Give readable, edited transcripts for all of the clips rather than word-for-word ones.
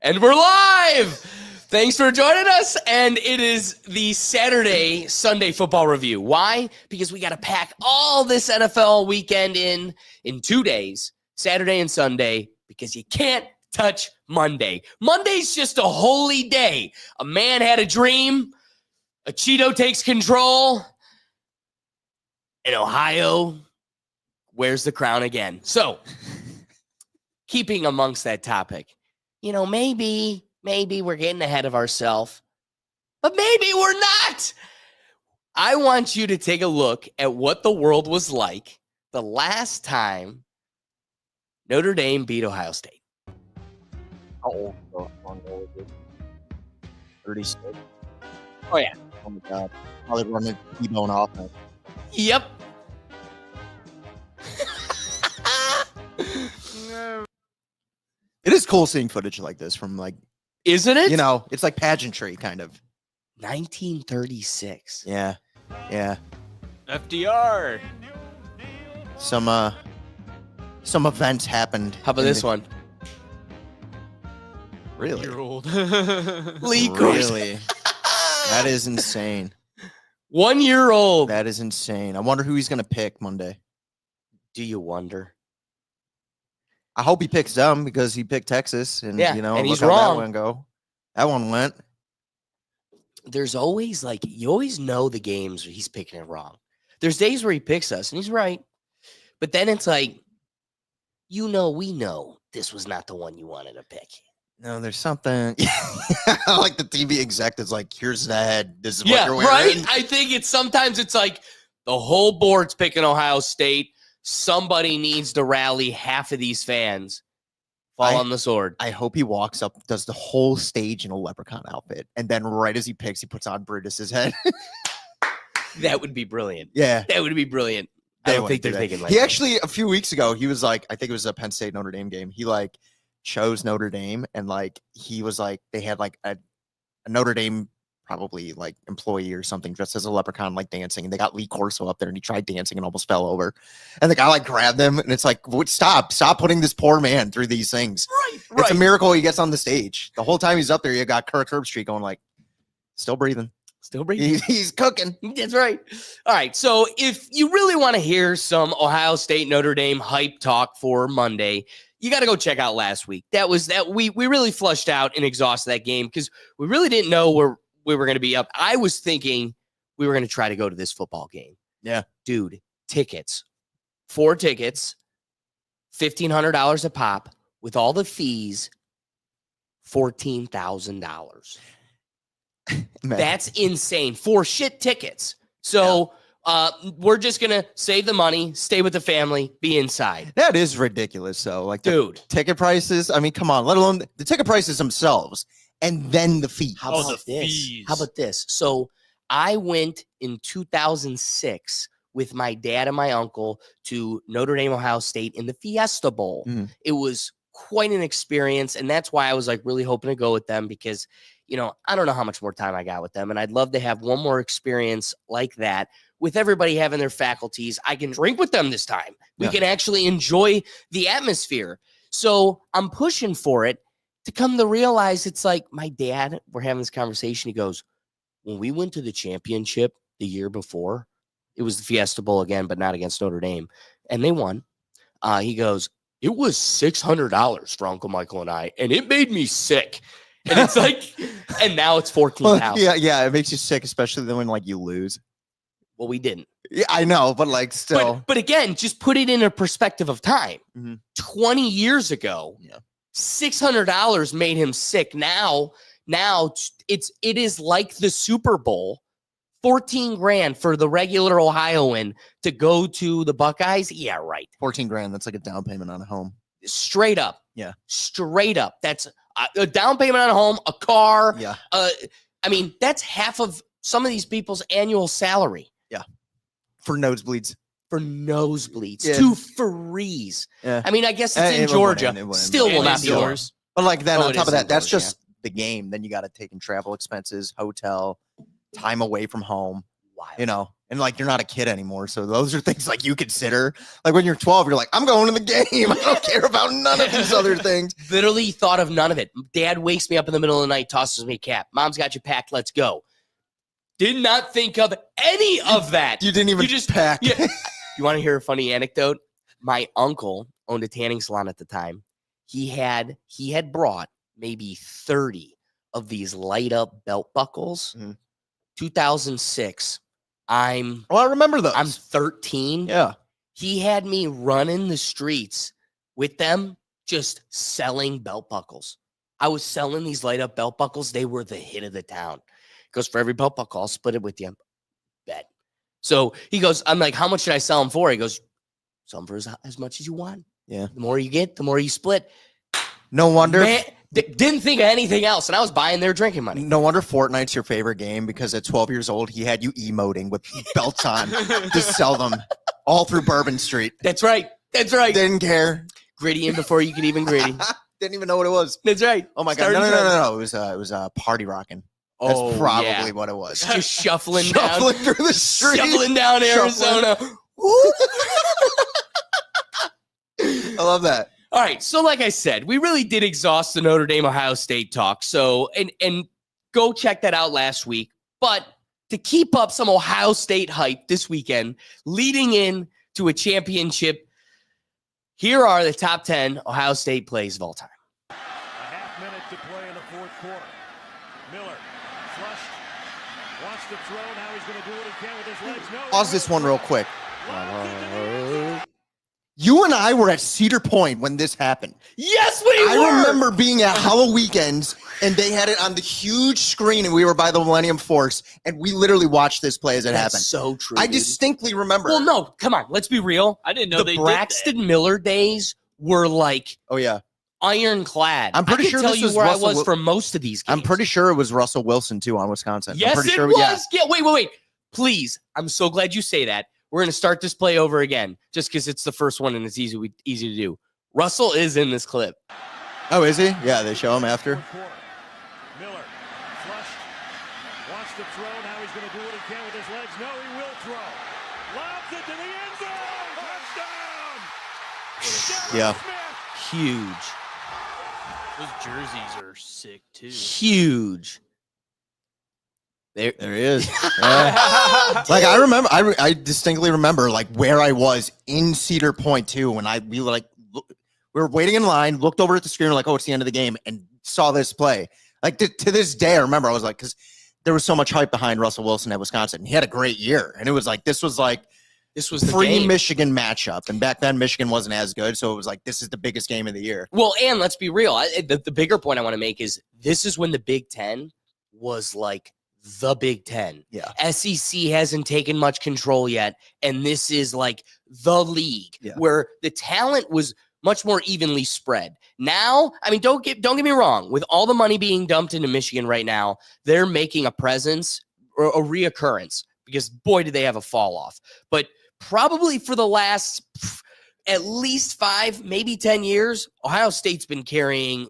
And we're live. Thanks for joining us. And it is the Saturday Sunday football review. Why? Because we got to pack all this NFL weekend in 2 days, Saturday and Sunday, because you can't touch Monday. Monday's just a holy day. A man had a dream. A Cheeto takes control. And Ohio wears the crown again. So, keeping amongst that topic, maybe we're getting ahead of ourselves, but maybe we're not. I want you to take a look at what the world was like the last time Notre Dame beat Ohio State. How old was it? 36. Oh, yeah. Oh, my God. How they run the T-bone offense. Yep. It is cool seeing footage like this from, Isn't it? It's like pageantry, kind of. 1936. Yeah. FDR. Some events happened. How about this one? Really? You're old. Lee Really? That is insane. 1 year old. That is insane. I wonder who he's going to pick Monday. Do you wonder? I hope he picks them because he picked Texas. And, Yeah, and he's wrong. That one go. That one went. There's always you always know the games where he's picking it wrong. There's days where he picks us and he's right. But then it's we know this was not the one you wanted to pick. No, there's something. Like the TV exec is like, here's the head. This is what you're wearing. Right? I think sometimes it's like the whole board's picking Ohio State. Somebody needs to rally half of these fans. Fall on the sword. I hope he walks up, does the whole stage in a leprechaun outfit, and then right as he picks, he puts on Brutus's head. That would be brilliant. Yeah. That would be brilliant. I don't think they're thinking like he actually, a few weeks ago, he was like, I think it was a Penn State Notre Dame game. He chose Notre Dame, and he was they had a Notre Dame probably employee or something dressed as a leprechaun dancing, and they got Lee Corso up there and he tried dancing and almost fell over, and the guy grabbed him, and it's stop putting this poor man through these things. Right. It's a miracle he gets on the stage. The whole time he's up there, you got Kirk Herbstreit going still breathing. He's cooking. That's right. All right. So if you really want to hear some Ohio State Notre Dame hype talk for Monday, you got to go check out last week. We really flushed out and exhausted that game because we really didn't know where we were going to be up. I was thinking we were going to try to go to this football game. Yeah. Dude, tickets. 4 tickets, $1,500 a pop with all the fees, $14,000. That's insane. 4 shit tickets. So we're just going to save the money, stay with the family, be inside. That is ridiculous, though. Dude. Ticket prices, I mean, come on, let alone the ticket prices themselves and then the fees. How about this? So I went in 2006 with my dad and my uncle to Notre Dame, Ohio State in the Fiesta Bowl. Mm-hmm. It was quite an experience, and that's why I was really hoping to go with them because, I don't know how much more time I got with them, and I'd love to have one more experience like that with everybody having their faculties. I can drink with them this time. We can actually enjoy the atmosphere. So I'm pushing for it to come to realize it's my dad, we're having this conversation. He goes, when we went to the championship the year before, it was the Fiesta Bowl again, but not against Notre Dame, and they won. He goes, it was $600 for Uncle Michael and I, and it made me sick. And it's and now it's 14,000. Yeah, it makes you sick, especially when you lose. Well, we didn't. Yeah, I know, but still. But again, just put it in a perspective of time. Mm-hmm. 20 years ago, $600 made him sick. Now it is like the Super Bowl. $14,000 for the regular Ohioan to go to the Buckeyes. Yeah, right. $14,000. That's like a down payment on a home. Straight up. Yeah. Straight up. That's a down payment on a home, a car. Yeah. I mean, that's half of some of these people's annual salary. Yeah. For nosebleeds. For nosebleeds. Yeah. To freeze. Yeah. I mean, I guess it's in Georgia. Still will not be yours. But then on top of that, that's just the game. Then you got to take in travel expenses, hotel, time away from home. Wild. and like you're not a kid anymore. So those are things like you consider. Like when you're 12, you're like, I'm going to the game. I don't care about none of these other things. Literally thought of none of it. Dad wakes me up in the middle of the night, tosses me a cap. Mom's got you packed. Let's go. Did not think of any of that. You didn't even just pack. Yeah. You want to hear a funny anecdote? My uncle owned a tanning salon at the time. He had brought maybe 30 of these light up belt buckles. 2006. I remember those. I'm 13. Yeah. He had me running the streets with them, just selling belt buckles. I was selling these light up belt buckles. They were the hit of the town. He goes, for every belt buckle, I'll split it with you. Bet. So he goes, I'm like, how much should I sell them for? He goes, sell them for as much as you want. Yeah. The more you get, the more you split. No wonder. Man, didn't think of anything else. And I was buying their drinking money. No wonder Fortnite's your favorite game, because at 12 years old, he had you emoting with belts on to sell them all through Bourbon Street. That's right. That's right. Didn't care. Gritty in before you could even gritty. Didn't even know what it was. That's right. Oh my God. No. It was Party Rocking. That's probably what it was. Just shuffling through the street. Shuffling down Arizona. I love that. All right. So like I said, we really did exhaust the Notre Dame Ohio State talk. So and go check that out last week. But to keep up some Ohio State hype this weekend, leading in to a championship, here are the top 10 Ohio State plays of all time. A half minute to play in the fourth quarter. Miller flushed, wants to throw. Now he's going to do what he can with his legs. No, Pause this one real quick. You and I were at Cedar Point when this happened. Yes, we were. I remember being at Halloween's, and they had it on the huge screen, and we were by the Millennium Force, and we literally watched this play as it happened. So true. I distinctly remember. Well, no, come on. Let's be real. I didn't know The Braxton Miller days were like Oh yeah. ironclad. I'm pretty I can sure tell this you was where Russell I was Wil- for most of these games. I'm pretty sure it was Russell Wilson too on Wisconsin. Yes, I'm pretty it sure. was. Yeah. Wait. Please. I'm so glad you say that. We're going to start this play over again just because it's the first one and it's easy to do. Russell is in this clip. Oh, is he? Yeah, they show him after. Miller flushed, wants to throw. Now he's going to do what he can with his legs. No, he will throw. Lobs it to the end zone. Touchdown. Yeah. Smith. Huge. Those jerseys are sick too. Huge. There There he is. Yeah. Like I remember, I distinctly remember like where I was in Cedar Point too when we were waiting in line, looked over at the screen, like, oh, it's the end of the game, and saw this play. Like to this day, I remember I was like, because there was so much hype behind Russell Wilson at Wisconsin. He had a great year, and it was like this was the game. Michigan matchup, and back then Michigan wasn't as good, so it was like this is the biggest game of the year. Well, and let's be real. The bigger point I want to make is this is when the Big Ten was like the Big Ten. Yeah. SEC hasn't taken much control yet, and this is like the league where the talent was much more evenly spread. Now, I mean, don't get me wrong. With all the money being dumped into Michigan right now, they're making a presence or a reoccurrence because boy, did they have a fall off. But probably for the last at least 5, maybe 10 years, Ohio State's been carrying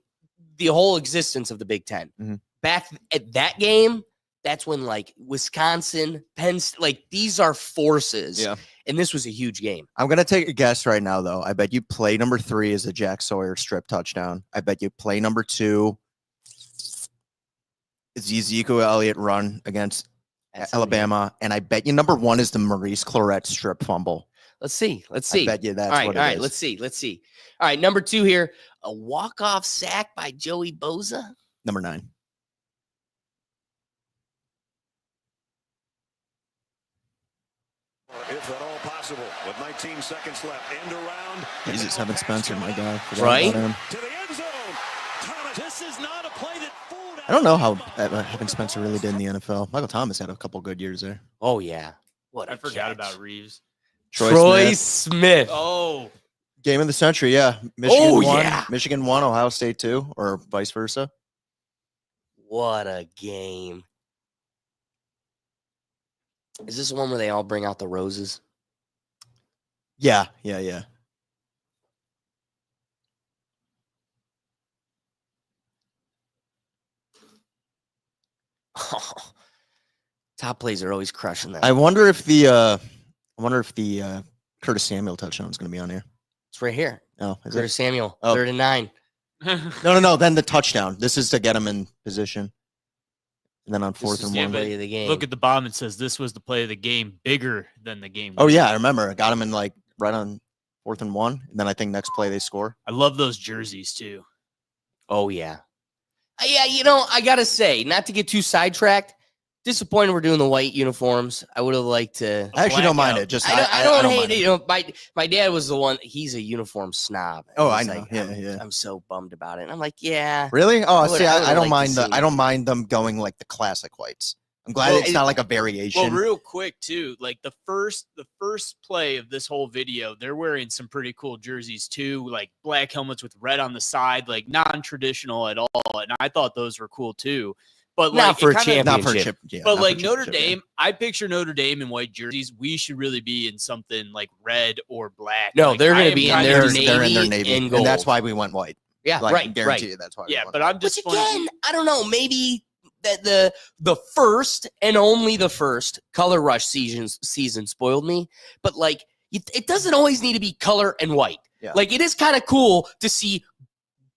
the whole existence of the Big Ten. Mm-hmm. Back at that game, that's when like Wisconsin, Penn State, like these are forces. Yeah. And this was a huge game. I'm going to take a guess right now, though. I bet you play number 3 is a Jack Sawyer strip touchdown. I bet you play number 2 is the Ezekiel Elliott run against Alabama. And I bet you number 1 is the Maurice Clarett strip fumble. Let's see. I bet you that's what it is. All right. Let's see. All right. Number 2 here, a walk-off sack by Joey Bosa. Number 9. If at all possible, with 19 seconds left, end around. Jesus, Evan Spencer, my guy. Right? To the end zone. Thomas, this is not a play that fooled. I don't know how Evan Spencer really did in the NFL. Michael Thomas had a couple good years there. Oh, yeah. What I a forgot catch. about Reeves. Troy Smith. Oh, Game of the century, yeah. Michigan won. yeah. Michigan won, Ohio State 2, or vice versa. What a game. Is this the one where they all bring out the roses? Yeah. Top plays are always crushing them. I wonder if the Curtis Samuel touchdown is going to be on here. It's right here. Oh, is Curtis it? Samuel, Oh. 3rd and 9. No. Then the touchdown. This is to get him in position. And then on This 4th is and the 1. play of the game. Look at the bottom. It says this was the play of the game, bigger than the game. Oh yeah, I remember. I got him in like right on 4th and 1. And then I think next play they score. I love those jerseys too. Oh, yeah. Yeah, I got to say, not to get too sidetracked, disappointed we're doing the white uniforms. I would have liked to. I actually don't mind blackout. it. Just I don't hate mind it. You know, my dad was the one. He's a uniform snob. and Oh, I he's know. like, Yeah, yeah. I'm so bummed about it. And I'm like, yeah. Really? Oh, I would- see, I would've I don't liked to mind see I don't mind them going like the classic whites. I'm glad Well, it's it- not like a variation. Well, real quick too, like the first play of this whole video, they're wearing some pretty cool jerseys too, like black helmets with red on the side, like non-traditional at all. And I thought those were cool too. But Not like for a it kinda- not for a championship. chip. Yeah, But not like for Notre championship, yeah. Dame, I picture Notre Dame in white jerseys. We should really be in something like red or black. No, Like, they're I gonna am be in kinda their just- They're in their navy navy, and and that's gold. why we went white. Yeah, Like, right, guarantee right. you that's why. we Yeah, went but white. I'm just Which again, I don't know. Maybe that the first and only the first color rush season spoiled me. But like, it doesn't always need to be color and white. Yeah. Like, it is kind of cool to see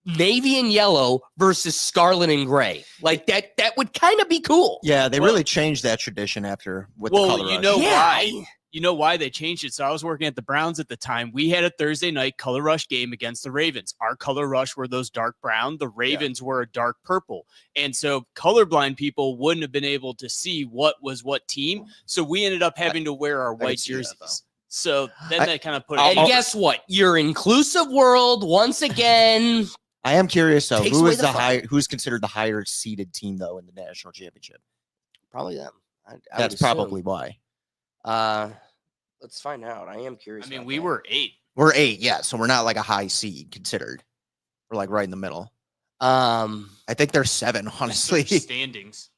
navy and yellow versus scarlet and gray. Like that would kind of be cool. Yeah, they Well- really changed that tradition after with Well, the color you rush. know why? I- You know why they changed it? So I was working at the Browns at the time. We had a Thursday night color rush game against the Ravens. Our color rush were those dark brown. The Ravens were a dark purple. And so colorblind people wouldn't have been able to see what was what team. So we ended up having to wear our could white see that, though. jerseys. So then I- that kind of put And it. guess what? Your inclusive world once again. I am curious though, Takes who away is the the fun. high? Who's considered the higher seeded team though in the national championship? Probably them. I would That's assume. probably why. Let's find out. I am curious. I mean, about we that. were 8. We're 8, yeah, so we're not like a high seed considered. We're like right in the middle. I I think they're 7, honestly. Standings.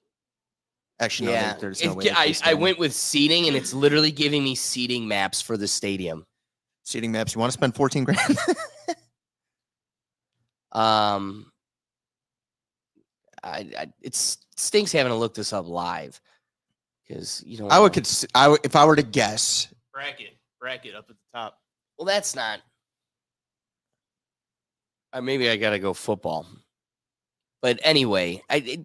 Actually, no, yeah. there's no It- way. they I stand. went with seating, and it's literally giving me seating maps for the stadium. Seating maps. You want to spend 14 grand? It stinks having to look this up live because you don't. I would. know. If I were to guess. Bracket up at the top. Well, that's not. Maybe I gotta go football. But anyway, They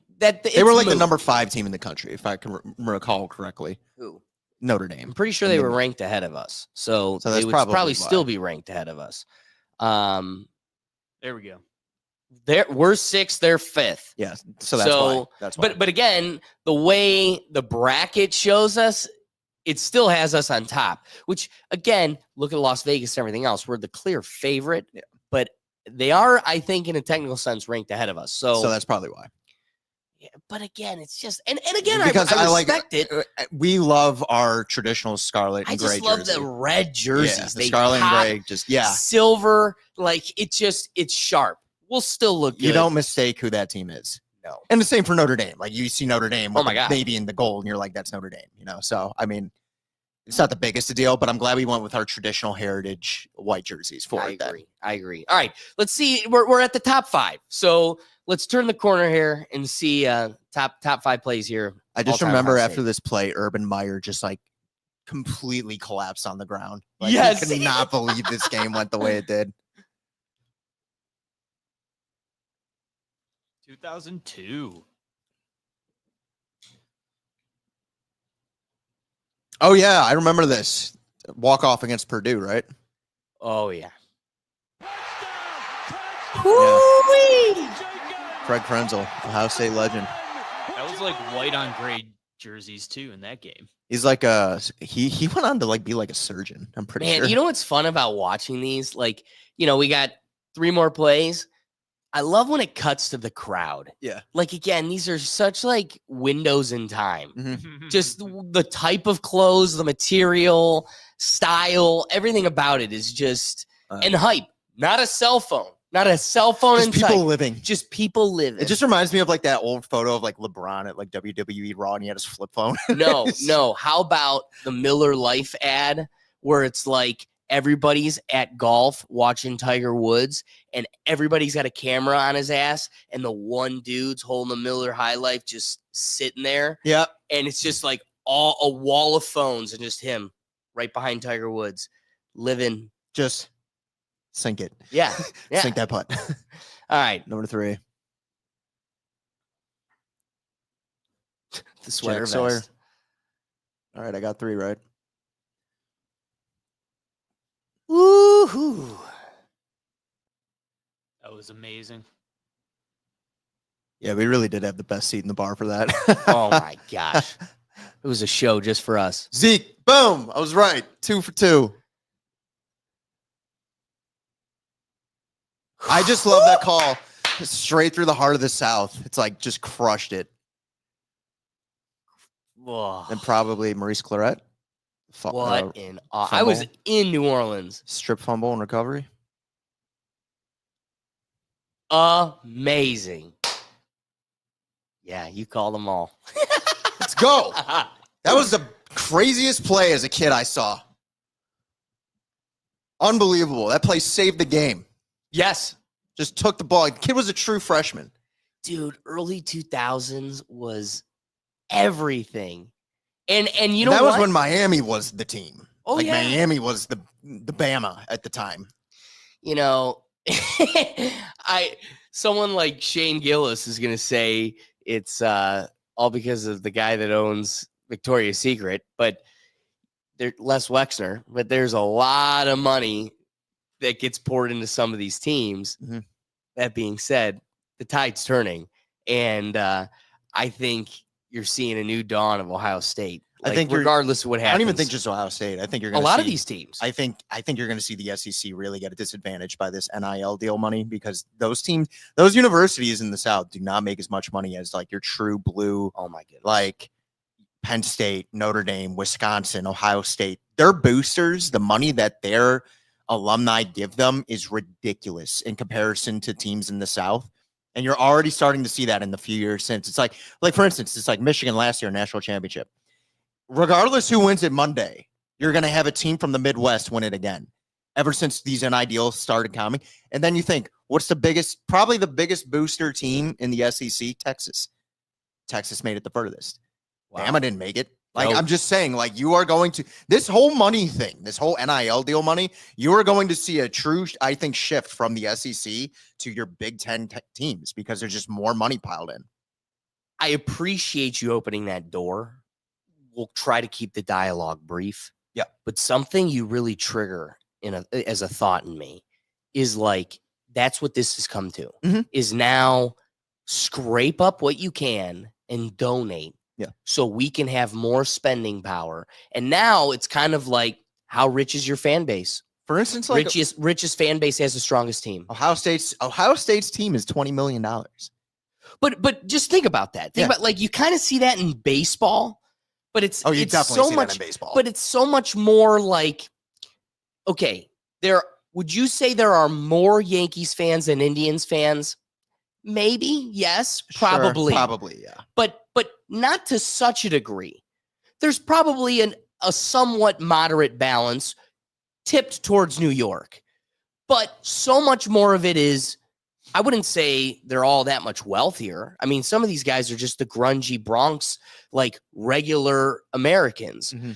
were like the number 5 team in the country, if I can recall correctly. Who? Notre I'm Dame. pretty sure I they mean- were ranked ahead of us, so So they that's would probably probably why. still be ranked ahead of us. There we go. We're 6th, they're 5th. Yeah. So that's why. That's why. But again, the way the bracket shows us, it still has us on top. Which again, look at Las Vegas and everything else. We're the clear favorite. Yeah. But they are, I think, in a technical sense, ranked ahead of us. So that's probably why. yeah, but again, it's just and again, Because I like respect it. We love our traditional scarlet and I gray just love jersey. the red jerseys. Yeah, the They scarlet pop, and gray. Just yeah. silver. Like it's sharp. We'll still look good. You don't mistake who that team is. No. And the same for Notre Dame. Like you see Notre Dame with Oh my the God. navy and the gold, and you're like, that's Notre Dame, So I mean, it's not the biggest a deal, but I'm glad we went with our traditional heritage white jerseys for I it. then. agree. I agree. All right, let's see. We're at the top 5. So let's turn the corner here and see top 5 plays here. I just all-time remember Ohio after State. this play, Urban Meyer just like completely collapsed on the ground. Like, Yes. he could not believe this game went the way it did. 2002. Oh yeah, I remember this walk off against Purdue, right? Oh yeah. Craig Krenzel, Ohio State legend. That was like white on gray jerseys too in that game. He's like he went on to like be like a surgeon. I'm pretty Man, sure. you know what's fun about watching these? Like, we got 3 more plays. I love when it cuts to the crowd. Yeah. Like again, these are such like windows in time. Mhm. Just the type of clothes, the material, style, everything about it is just and hype. Not a cell phone. Not a cell phone just in people sight. living. Just people living. It just reminds me of like that old photo of like LeBron at like WWE Raw, and he had his flip phone. no. How about the Miller Life ad where it's like everybody's at golf watching Tiger Woods, and everybody's got a camera on his ass, and the one dude's holding a Miller High Life just sitting there. Yeah. And it's just like a wall of phones and just him right behind Tiger Woods living. Just sink it. Yeah. Yeah. Sink that putt. All right. Number 3. The sweater Jack Sawyer. vest. All right, I got 3 right. Woohoo. That was amazing. Yeah, we really did have the best seat in the bar for that. Oh my gosh. It was a show just for us. Zeke, boom. I was right. 2 for 2. I just love that call. Straight through the heart of the South. It's like just crushed it. Whoa. And probably Maurice Claret. What in I was fumble. in New Orleans. Strip fumble and recovery. Amazing. Yeah, you called them all. Let's go. That was the craziest play as a kid I saw. Unbelievable. That play saved the game. Yes. Just took the ball. The kid was a true freshman. Dude, early 2000s was everything. And you know that what? was when Miami was the team. Oh, like yeah. Miami was the Bama at the time. You know, someone like Shane Gillis is gonna say it's all because of the guy that owns Victoria's Secret, but they're Les Wexner, but there's a lot of money that gets poured into some of these teams. Mhm. That being said, the tide's turning, and I think you're seeing a new dawn of Ohio State. I Like, think regardless of what happens, I don't even think just Ohio State. I think you're a going to lot see, of these teams. I think you're going to see the SEC really get a disadvantage by this NIL deal money because those teams, those universities in the South do not make as much money as like your true blue, Oh my goodness! like Penn State, Notre Dame, Wisconsin, Ohio State. Their boosters, the money that their alumni give them is ridiculous in comparison to teams in the South. And you're already starting to see that in the few years since. It's like for instance, it's like Michigan last year, national championship. Regardless who wins it Monday, you're going to have a team from the Midwest win it again. Ever since these NIL deals started coming. And then you think, what's probably the biggest booster team in the SEC? Texas. Texas made it the furthest. Wow. Bama didn't make it. Like, Nope. I'm just saying, like, you are going to, this whole money thing, this whole NIL deal money, you are going to see a true, I think, shift from the SEC to your Big Ten teams because there's just more money piled in. I appreciate you opening that door. We'll try to keep the dialogue brief. Yeah. But something you really trigger as a thought in me is like, that's what this has come to, Mhm. is now scrape up what you can and donate. Yeah. So we can have more spending power. And now it's kind of like, how rich is your fan base? For instance, like Richest fan base has the strongest team. Ohio State's team is $20 million. But just think about that. Think Yeah. about, like, you kind of see that in baseball, but it's Oh, you it's definitely so see much that in baseball. but it's so much more like, okay, would you say there are more Yankees fans than Indians fans? Maybe, yes, Sure, probably. probably, yeah. But not to such a degree. There's probably a somewhat moderate balance tipped towards New York. But so much more of it is, I wouldn't say they're all that much wealthier. I mean, some of these guys are just the grungy Bronx, like regular Americans. Mhm.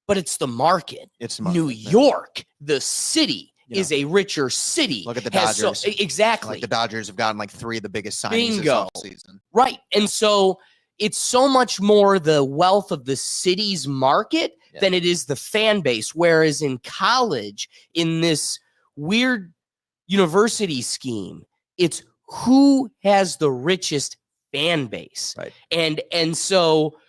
But it's the market. It's New York, the city, Yeah. is a richer city. Look at the Has Dodgers. exactly. Like the Dodgers have gotten like 3 of the biggest signings Bingo. this offseason. Right. And so it's so much more the wealth of the city's market Yeah. than it is the fan base. Whereas in college, in this weird university scheme, it's who has the richest fan base. Right. And so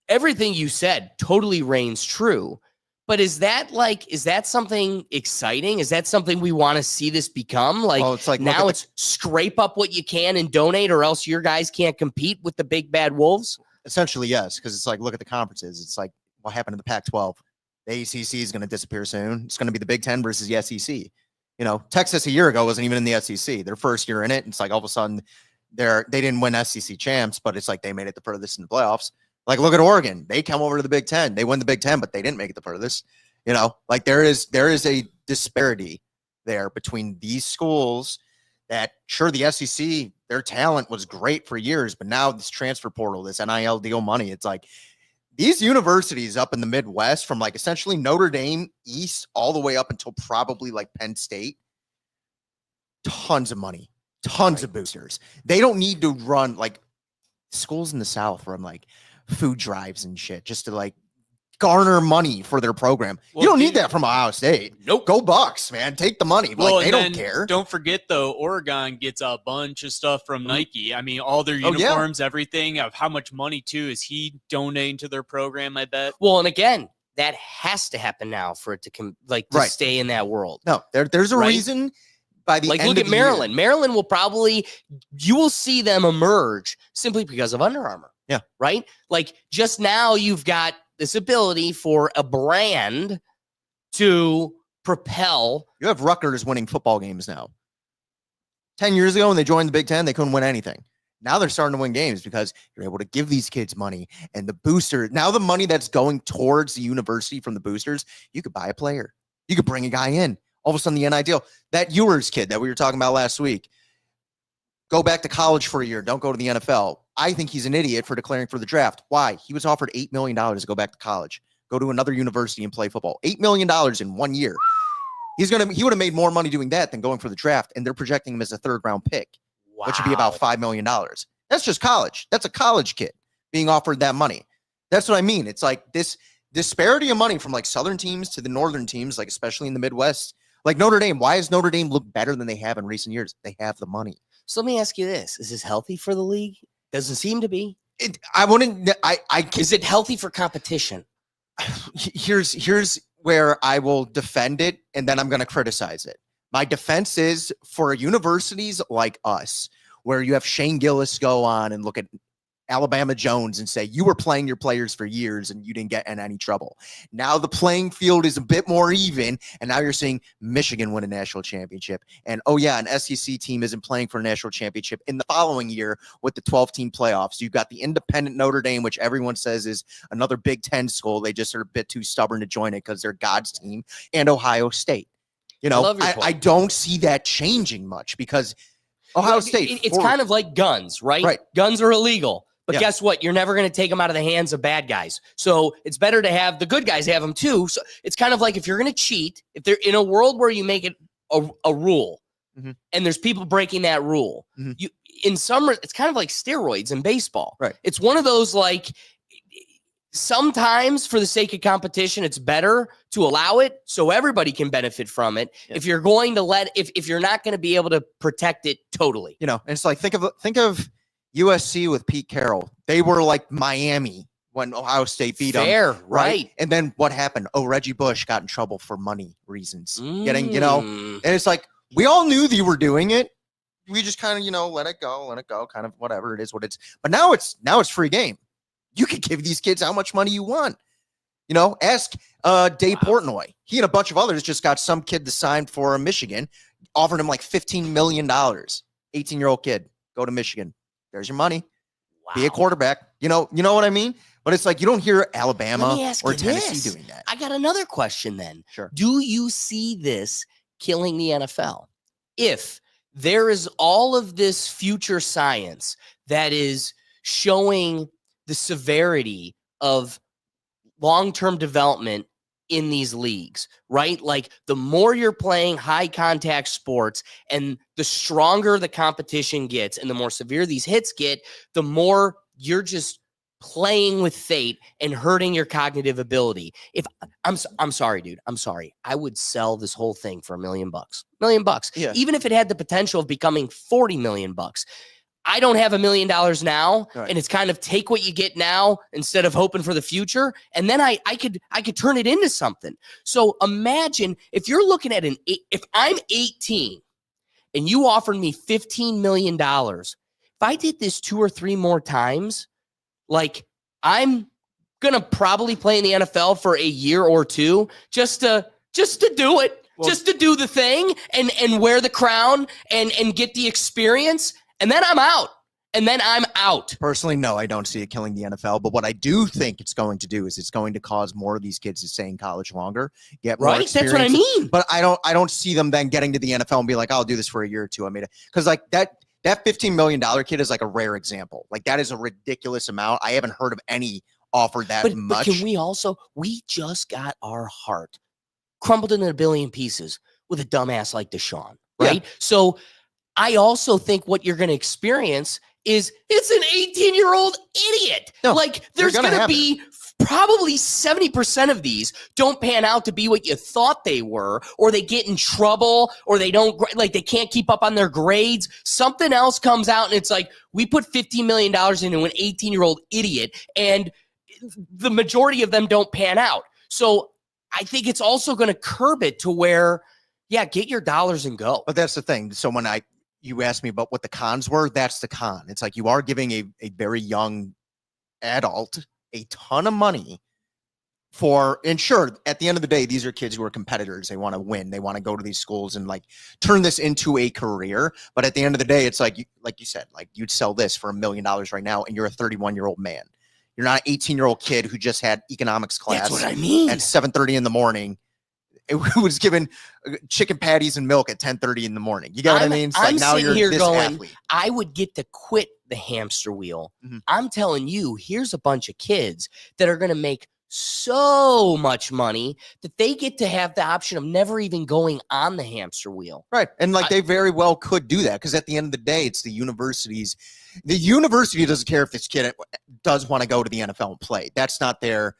everything you said totally reigns true. But is that something exciting? Is that something we want to see this become? Like, Well, it's like, look now at it's scrape up what you can and donate, or else your guys can't compete with the big bad wolves. Essentially, yes, because it's like, look at the conferences. It's like, what happened to the Pac-12? The ACC is going to disappear soon. It's going to be the Big Ten versus the SEC. You know, Texas a year ago wasn't even in the SEC. Their first year in it, it's like all of a sudden they didn't win SEC champs, but it's like they made it the furthest in the playoffs. Like, look at Oregon. They come over to the Big Ten. They win the Big Ten, but they didn't make it the furthest. You know, like there is a disparity there between these schools that, sure, the SEC, their talent was great for years, but now this transfer portal, this NIL deal money, it's like these universities up in the Midwest, from like essentially Notre Dame East all the way up until probably like Penn State, tons of money, tons of boosters. They don't need to run like schools in the South run like food drives and shit just to like garner money for their program. Well, you don't need that from Ohio State. Nope. Go Bucks, man. Take the money. Well, Like, they don't and care. Don't forget, though, Oregon gets a bunch of stuff from Nike. I mean, all their Oh, yeah. uniforms, everything. Of how much money, too, is he donating to their program, I bet? Well, and again, that has to happen now for it to to Right. stay in that world. No, there's a Right? reason by the Like, end look of at the year- Maryland. Maryland will probably, you will see them emerge simply because of Under Armour. Yeah. Right? Like, just now you've got this ability for a brand to propel. You have Rutgers winning football games now. 10 years ago when they joined the Big Ten, they couldn't win anything. Now they're starting to win games because you're able to give these kids money, and the booster, now the money that's going towards the university from the boosters, you could buy a player. You could bring a guy in. All of a sudden, the NIL, that Ewers kid that we were talking about last week, go back to college for a year. Don't go to the NFL. I think he's an idiot for declaring for the draft. Why? He was offered $8 million to go back to college, go to another university and play football. $8 million in 1 year. He would have made more money doing that than going for the draft, and they're projecting him as a third-round pick, which would be about $5 million. That's just college. That's a college kid being offered that money. That's what I mean. It's like this disparity of money from like Southern teams to the Northern teams, like especially in the Midwest. Like Notre Dame, why does Notre Dame look better than they have in recent years? They have the money. So let me ask you this. Is this healthy for the league? Doesn't seem to be. Is it healthy for competition? Here's where I will defend it, and then I'm going to criticize it. My defense is for universities like us, where you have Shane Gillis go on and look at Alabama Jones and say, you were playing your players for years and you didn't get in any trouble. Now the playing field is a bit more even, and now you're seeing Michigan win a national championship. And, oh, yeah, an SEC team isn't playing for a national championship in the following year with the 12-team playoffs. You've got the independent Notre Dame, which everyone says is another Big Ten school. They just are a bit too stubborn to join it because they're God's team, and Ohio State. You know, I don't see that changing much because Ohio State. It's kind of like guns, right? Right. Guns are illegal. But Yeah. guess what? You're never going to take them out of the hands of bad guys. So it's better to have the good guys have them too. So it's kind of like if you're going to cheat, if they're in a world where you make it a rule Mhm. and there's people breaking that rule, Mhm. it's kind of like steroids in baseball. Right. It's one of those like sometimes for the sake of competition, it's better to allow it so everybody can benefit from it. Yeah. If you're going to if you're not going to be able to protect it totally. You know, and it's like think of USC with Pete Carroll. They were like Miami when Ohio State beat them. Fair, right. And then what happened? Oh, Reggie Bush got in trouble for money reasons. Getting, you know, and it's like we all knew they were doing it. We just kind of, you know, let it go, kind of whatever it is, what it's. But now it's free game. You can give these kids how much money you want. You know, ask Dave Portnoy. He and a bunch of others just got some kid to sign for Michigan, offered him like $15 million. 18-year-old kid, go to Michigan. There's your money. Wow. Be a quarterback. You know what I mean? But it's like you don't hear Alabama Let me ask or you Tennessee this. doing that. I got another question then. Sure. Do you see this killing the NFL? If there is all of this future science that is showing the severity of long-term development in these leagues, right? Like the more you're playing high contact sports and the stronger the competition gets and the more severe these hits get, the more you're just playing with fate and hurting your cognitive ability. If I'm sorry, dude, I'm sorry. I would sell this whole thing for $1 million. $1 million. Yeah. Even if it had the potential of becoming $40 million. I don't have $1 million now, Right. and it's kind of take what you get now instead of hoping for the future, and then I could turn it into something. So imagine if you're looking at if I'm 18 and you offered me $15 million, if I did this 2 or 3 more times, like I'm gonna probably play in the NFL for a year or two just to do it, just to do the thing and wear the crown and get the experience. And then I'm out. and then I'm out. Personally, no, I don't see it killing the NFL. But what I do think it's going to do is it's going to cause more of these kids to stay in college longer, get more Right? experience. That's what I mean. But I don't see them then getting to the NFL and be like, I'll do this for a year or two. I mean, because like that $15 million kid is like a rare example. Like that is a ridiculous amount. I haven't heard of any offered that But much. can we just got our heart crumbled into a billion pieces with a dumbass like Deshaun, right? So I also think what you're going to experience is it's an 18-year-old idiot. No, like there's going to be probably 70% of these don't pan out to be what you thought they were, or they get in trouble, or they don't, like they can't keep up on their grades. Something else comes out and it's like, we put $15 million into an 18-year-old idiot and the majority of them don't pan out. So I think it's also going to curb it to where, yeah, get your dollars and go. But that's the thing. So when you asked me about what the cons were, that's the con. It's like you are giving a very young adult a ton of money and sure, at the end of the day, these are kids who are competitors. They want to win. They want to go to these schools and like turn this into a career. But at the end of the day, it's like you said, like you'd sell this for $1 million right now and you're a 31-year-old man. You're not an 18-year-old kid who just had economics class. That's what I mean. At 7:30 in the morning. It was given chicken patties and milk at 10:30 in the morning. You get what I mean? It's like now you're here this going, athlete. I would get to quit the hamster wheel. Mm-hmm. I'm telling you, here's a bunch of kids that are going to make so much money that they get to have the option of never even going on the hamster wheel. Right. And like they very well could do that because at the end of the day, it's the universities. The university doesn't care if this kid does want to go to the NFL and play. That's not their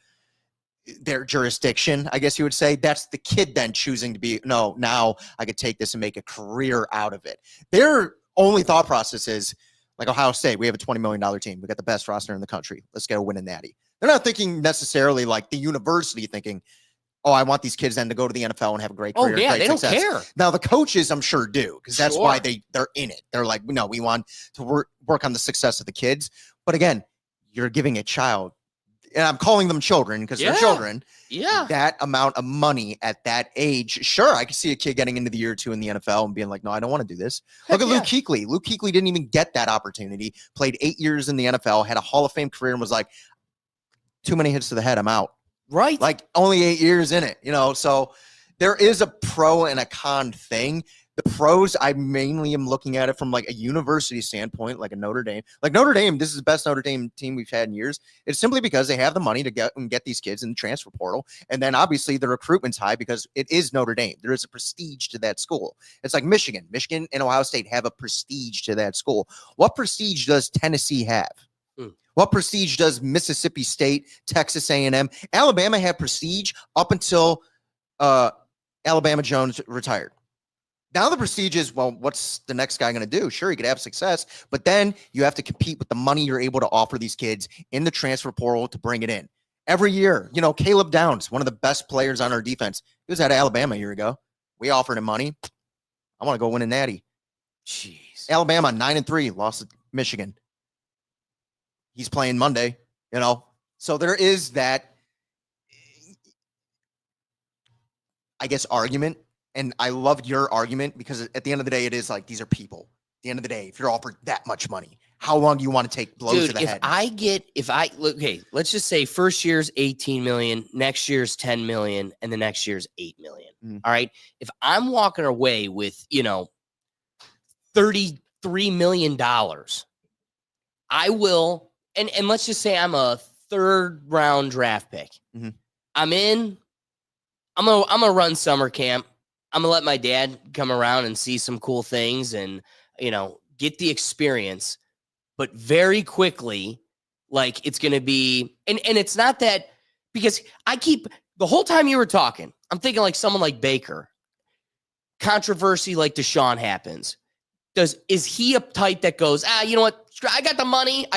jurisdiction, I guess you would say. That's the kid then choosing to be, no, now I could take this and make a career out of it. Their only thought process is like Ohio State, we have a $20 million team. We got the best roster in the country. Let's go win a natty. They're not thinking necessarily like the university thinking, oh, I want these kids then to go to the NFL and have a great career. Oh, yeah, great they success. don't care. Now, the coaches, I'm sure, do, because that's Sure. why they're in it. They're like, no, we want to work on the success of the kids. But again, you're giving a child, and I'm calling them children because they're children, that amount of money at that age. Sure, I can see a kid getting into the year or two in the NFL and being like, no, I don't want to do this. Look at Luke Kuechly. Luke Kuechly didn't even get that opportunity, played 8 years in the NFL, had a Hall of Fame career, and was like, too many hits to the head, I'm out. Right. Like only 8 years in it, so there is a pro and a con thing. The pros, I mainly am looking at it from like a university standpoint, like a Notre Dame. Like Notre Dame, this is the best Notre Dame team we've had in years. It's simply because they have the money to get these kids in the transfer portal. And then obviously the recruitment's high because it is Notre Dame. There is a prestige to that school. It's like Michigan. Michigan and Ohio State have a prestige to that school. What prestige does Tennessee have? What prestige does Mississippi State, Texas A&M? Alabama had prestige up until Alabama Jones retired. Now the prestige is, well, what's the next guy going to do? Sure, he could have success, but then you have to compete with the money you're able to offer these kids in the transfer portal to bring it in. Every year, Caleb Downs, one of the best players on our defense, he was at Alabama a year ago. We offered him money. I want to go win a natty. Jeez. Alabama, 9-3, lost to Michigan. He's playing Monday, So there is that, I guess, argument. And I loved your argument because at the end of the day, it is like, these are people. At the end of the day, if you're offered that much money, how long do you want to take blows to the head? Okay, let's just say first year's 18 million, next year's 10 million, and the next year's 8 million. All right. If I'm walking away with, $33 million, I will, and let's just say I'm a 3rd round draft pick. Mm-hmm. I'm gonna run summer camp. I'm gonna let my dad come around and see some cool things and, get the experience. But very quickly, like it's going to be, and it's not that, because the whole time you were talking, I'm thinking like someone like Baker, controversy like Deshaun happens. Is he a type that goes, you know what? I got the money.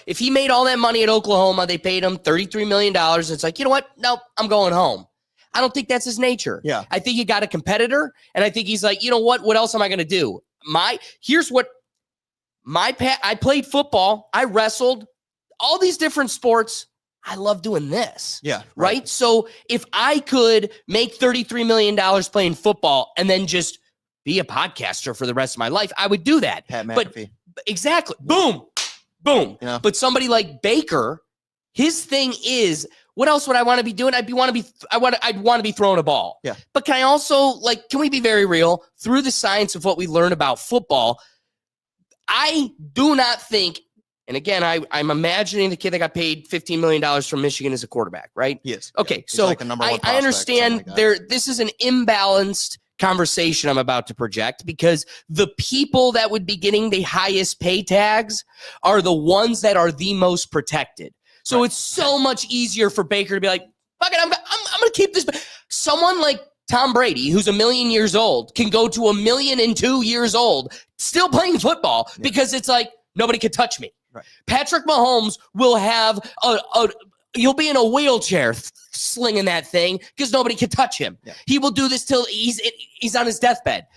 If he made all that money at Oklahoma, they paid him $33 million. It's like, you know what? No, I'm going home. I don't think that's his nature. Yeah. I think you got a competitor, and I think he's like, you know what? What else am I going to do? I played football. I wrestled, all these different sports. I love doing this. Yeah. Right. So if I could make $33 million playing football and then just be a podcaster for the rest of my life, I would do that. Pat McAfee. Exactly. Boom. Boom. Yeah. But somebody like Baker, his thing is, what else would I want to be doing? I'd want to be throwing a ball. Yeah. But can I also, can we be very real? Through the science of what we learn about football, I do not think, and again, I'm imagining the kid that got paid $15 million from Michigan as a quarterback, right? He is. Okay, Yeah. He's so like the number one I prospect or understand something like that. this is an imbalanced conversation I'm about to project, because the people that would be getting the highest pay tags are the ones that are the most protected. So Right. it's so much easier for Baker to be like, fuck it, I'm going to keep this. Someone like Tom Brady, who's 1 million years old, can go to 1,000,002 years old still playing football because it's like, nobody can touch me. Right. Patrick Mahomes will have he'll be in a wheelchair slinging that thing because nobody can touch him. Yeah. He will do this till he's on his deathbed.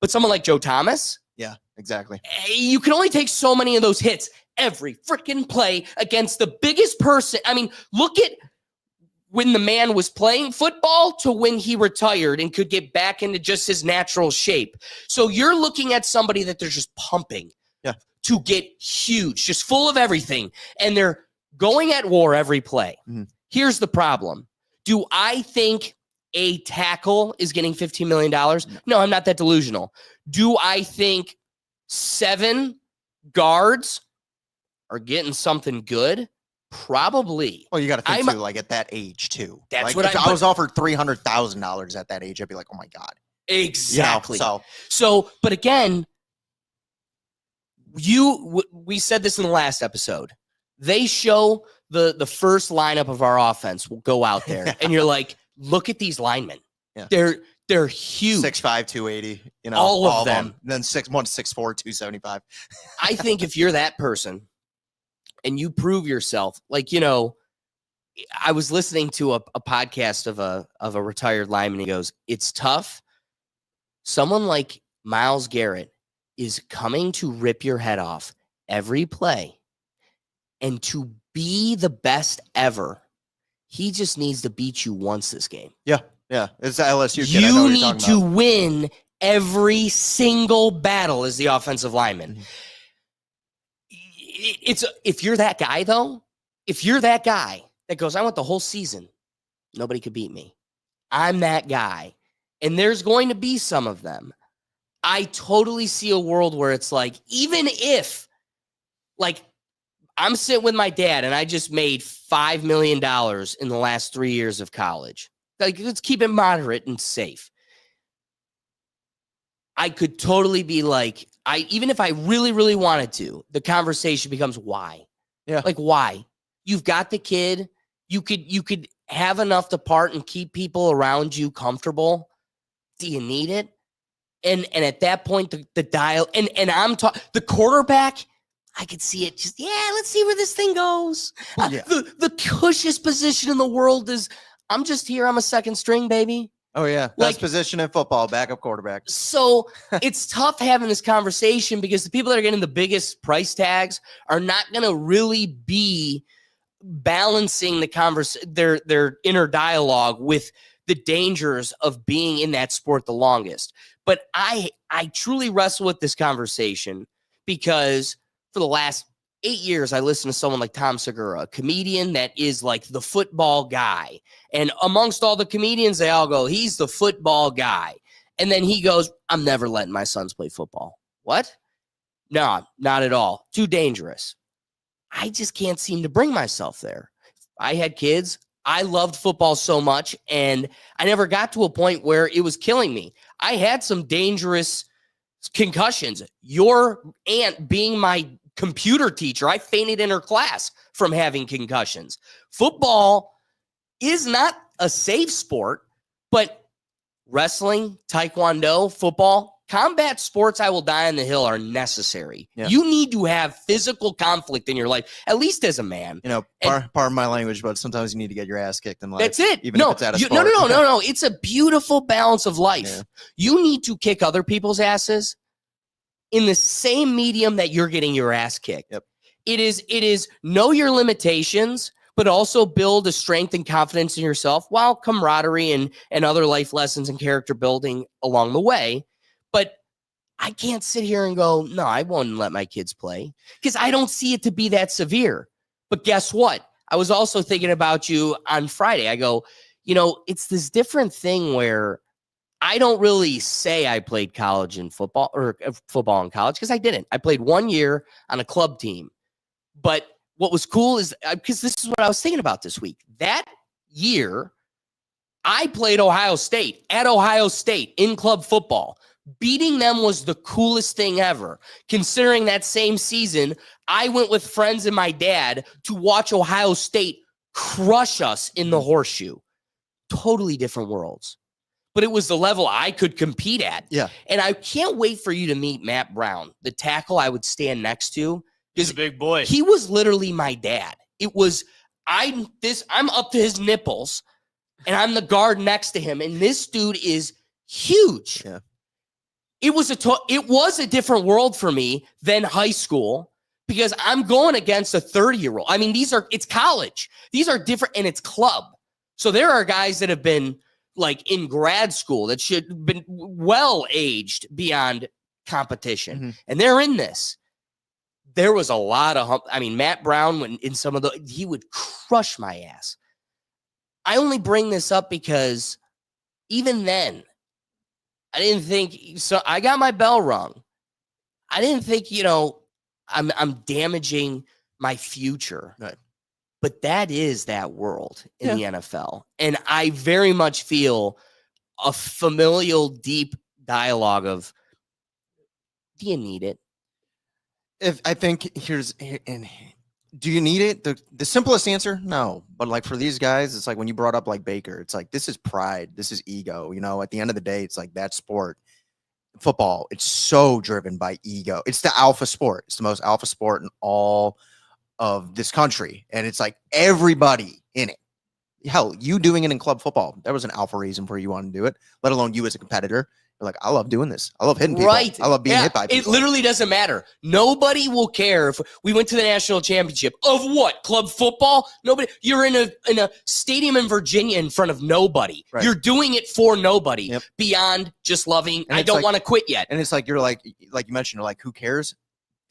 But someone like Joe Thomas, Yeah, exactly. you can only take so many of those hits every freaking play against the biggest person. I mean, look at when the man was playing football to when he retired and could get back into just his natural shape. So you're looking at somebody that they're just pumping to get huge, just full of everything. And they're going at war every play. Mm-hmm. Here's the problem. Do I think a tackle is getting $15 million? No, I'm not that delusional. Do I think 7 guards are getting something good? Probably. Well, you got to think I'm- too, like at that age too. That's like, what if I was offered $300,000 at that age, I'd be like, oh my God. Exactly. You know, So, but again, we said this in the last episode. They show the first lineup of our offense will go out there, and you're like, look at these linemen. Yeah. They're huge. 6'5", 280, you know, All of them. Then 6'1", 6'4", 275. I think if you're that person and you prove yourself, I was listening to a podcast of a retired lineman. He goes, it's tough. Someone like Myles Garrett is coming to rip your head off every play, and to be the best ever, he just needs to beat you once this game. Yeah, it's the LSU kid. I know You what you're need talking to about. win every single battle as the offensive lineman. Mhm. If you're that guy, though, if you're that guy that goes, I want the whole season, nobody could beat me. I'm that guy. And there's going to be some of them. I totally see a world where it's like, even if, I'm sitting with my dad and I just made $5 million in the last 3 years of college. Let's keep it moderate and safe. I could totally be like, even if I really, really wanted to, the conversation becomes why? Yeah. Why? You've got the kid. You could have enough to part and keep people around you comfortable. Do you need it? And at that point, the dial, and I'm talking, the quarterback, I could see it just, let's see where this thing goes. Well, yeah. The cushest position in the world is, I'm just here. I'm a second string, baby. Oh, yeah. Best position in football, backup quarterback. So it's tough having this conversation because the people that are getting the biggest price tags are not going to really be balancing the their inner dialogue with the dangers of being in that sport the longest. But I truly wrestle with this conversation because for the last 8 years, I listened to someone like Tom Segura, a comedian that is like the football guy. And amongst all the comedians, they all go, he's the football guy. And then he goes, I'm never letting my sons play football. What? No, not at all. Too dangerous. I just can't seem to bring myself there. I had kids. I loved football so much, and I never got to a point where it was killing me. I had some dangerous concussions. Your aunt being my computer teacher, I fainted in her class from having concussions. Football is not a safe sport, but wrestling, taekwondo, football, combat sports, I will die on the hill, are necessary. Yeah. You need to have physical conflict in your life, at least as a man. You know, pardon my language, but sometimes you need to get your ass kicked in life. That's it. Even No, if it's at a no, sport. no. It's a beautiful balance of life. Yeah. You need to kick other people's asses in the same medium that you're getting your ass kicked. Yep. It is know your limitations, but also build a strength and confidence in yourself while camaraderie and other life lessons and character building along the way. But I can't sit here and go, no, I won't let my kids play because I don't see it to be that severe. But guess what? I was also thinking about you on Friday. I go, it's this different thing where I don't really say I played college in football or football in college because I didn't. I played 1 year on a club team. But what was cool is because this is what I was thinking about this week. That year, I played Ohio State at Ohio State in club football. Beating them was the coolest thing ever. Considering that same season, I went with friends and my dad to watch Ohio State crush us in the horseshoe. Totally different worlds. But it was the level I could compete at. Yeah. And I can't wait for you to meet Matt Brown, the tackle I would stand next to. He's a big boy. He was literally my dad. It was, I'm up to his nipples, and I'm the guard next to him, and this dude is huge. Yeah. It was a different world for me than high school because I'm going against a 30-year-old. I mean, it's college. These are different, and it's club. So there are guys that have been like in grad school that should have been well aged beyond competition, Mm-hmm. and they're in this. There was a lot of Matt Brown, when in some of he would crush my ass. I only bring this up because even then, I didn't think so. I got my bell rung. I didn't think, I'm damaging my future. Right. But that is that world in the NFL. And I very much feel a familial, deep dialogue of, do you need it? Do you need it? The simplest answer, no. But like for these guys, it's like when you brought up like Baker, it's like this is pride, this is ego. At the end of the day, it's like that sport, football, it's so driven by ego. It's the alpha sport. It's the most alpha sport in all of this country, and it's like everybody in it. Hell, you doing it in club football, there was an alpha reason for you wanting to do it. Let alone you as a competitor. You're like, I love doing this. I love hitting people. Right. I love being hit by people. It literally doesn't matter. Nobody will care if we went to the national championship of what? Club football? Nobody. You're in a stadium in Virginia in front of nobody. Right. You're doing it for nobody. Yep. Beyond just loving. And I don't want to quit yet. And it's like you're like you mentioned, you're like, who cares?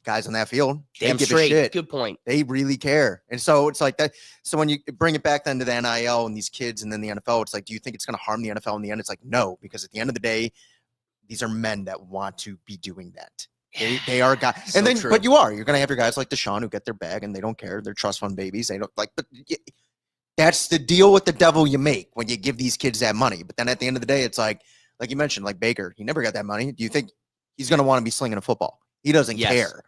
Guys on that field, they Damn give a straight. shit. Good point. They really care. And so it's like that. So when you bring it back then to the NIL and these kids and then the NFL, it's like, do you think it's going to harm the NFL in the end? It's like, no, because at the end of the day, these are men that want to be doing that. They are guys. So And then, true. but you're going to have your guys like Deshaun who get their bag and they don't care. They're trust fund babies. They don't like, but that's the deal with the devil you make when you give these kids that money. But then at the end of the day, it's like you mentioned, like Baker, he never got that money. Do you think he's going to want to be slinging a football? He doesn't Yes. care.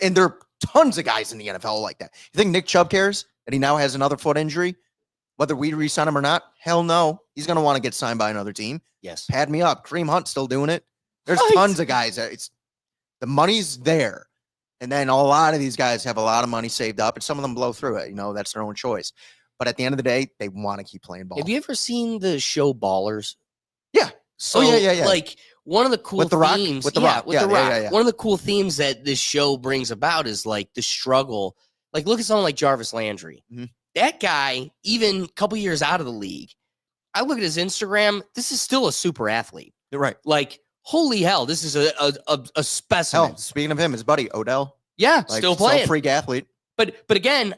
And there are tons of guys in the NFL like that. You think Nick Chubb cares that he now has another foot injury? Whether we re-sign him or not? Hell no. He's going to want to get signed by another team. Yes. Pad me up. Kareem Hunt still doing it. There's Right. tons of guys that the money's there. And then a lot of these guys have a lot of money saved up and some of them blow through it. That's their own choice. But at the end of the day, they want to keep playing ball. Have you ever seen the show Ballers? Yeah. So, yeah. like, one of the cool With The Rock? themes, With The Rock. with Yeah, The Rock. yeah. One of the cool themes that this show brings about is like the struggle. Like, look at someone like Jarvis Landry. Mhm. That guy, even a couple years out of the league, I look at his Instagram. This is still a super athlete. You're right. Like, holy hell, this is a specimen. Hell, speaking of him, his buddy Odell, Yeah, like, still playing. freak athlete. But again,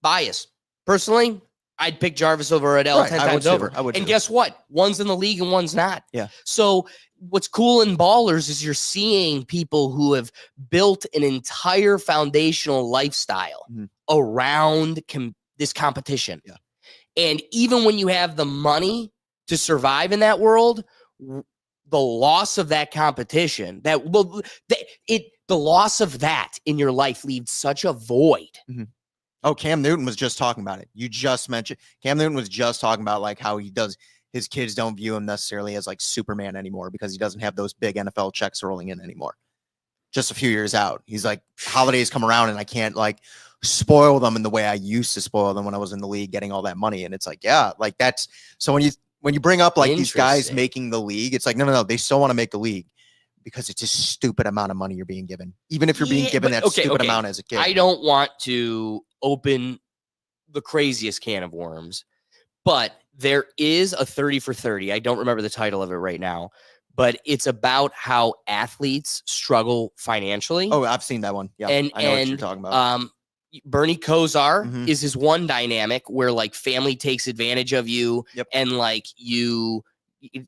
bias. Personally, I'd pick Jarvis over Odell Right, 10 I would times too. over. I would And too. guess what? One's in the league and one's not. Yeah. So what's cool in Ballers is you're seeing people who have built an entire foundational lifestyle Mhm. around this competition. Yeah. And even when you have the money to survive in that world, the loss of that competition, the loss of that in your life leaves such a void. Oh, Cam Newton was just talking about it. You just mentioned Cam Newton was just talking about like how his kids don't view him necessarily as like Superman anymore because he doesn't have those big NFL checks rolling in anymore. Just a few years out. He's like, holidays come around and I can't like spoil them in the way I used to spoil them when I was in the league getting all that money. And it's like, yeah, like that's so when you bring up like these guys Interesting. making the league, it's like, no, they still want to make the league because it's a stupid amount of money you're being given. Even if you're being Yeah, given but- that okay, stupid okay. amount as a kid. I don't want to open the craziest can of worms, but there is a 30 for 30. I don't remember the title of it right now, but it's about how athletes struggle financially. Oh, I've seen that one. Yeah, I know what you're talking about. Bernie Kosar Mhm. is his one dynamic where like family takes advantage of you, Yep. and like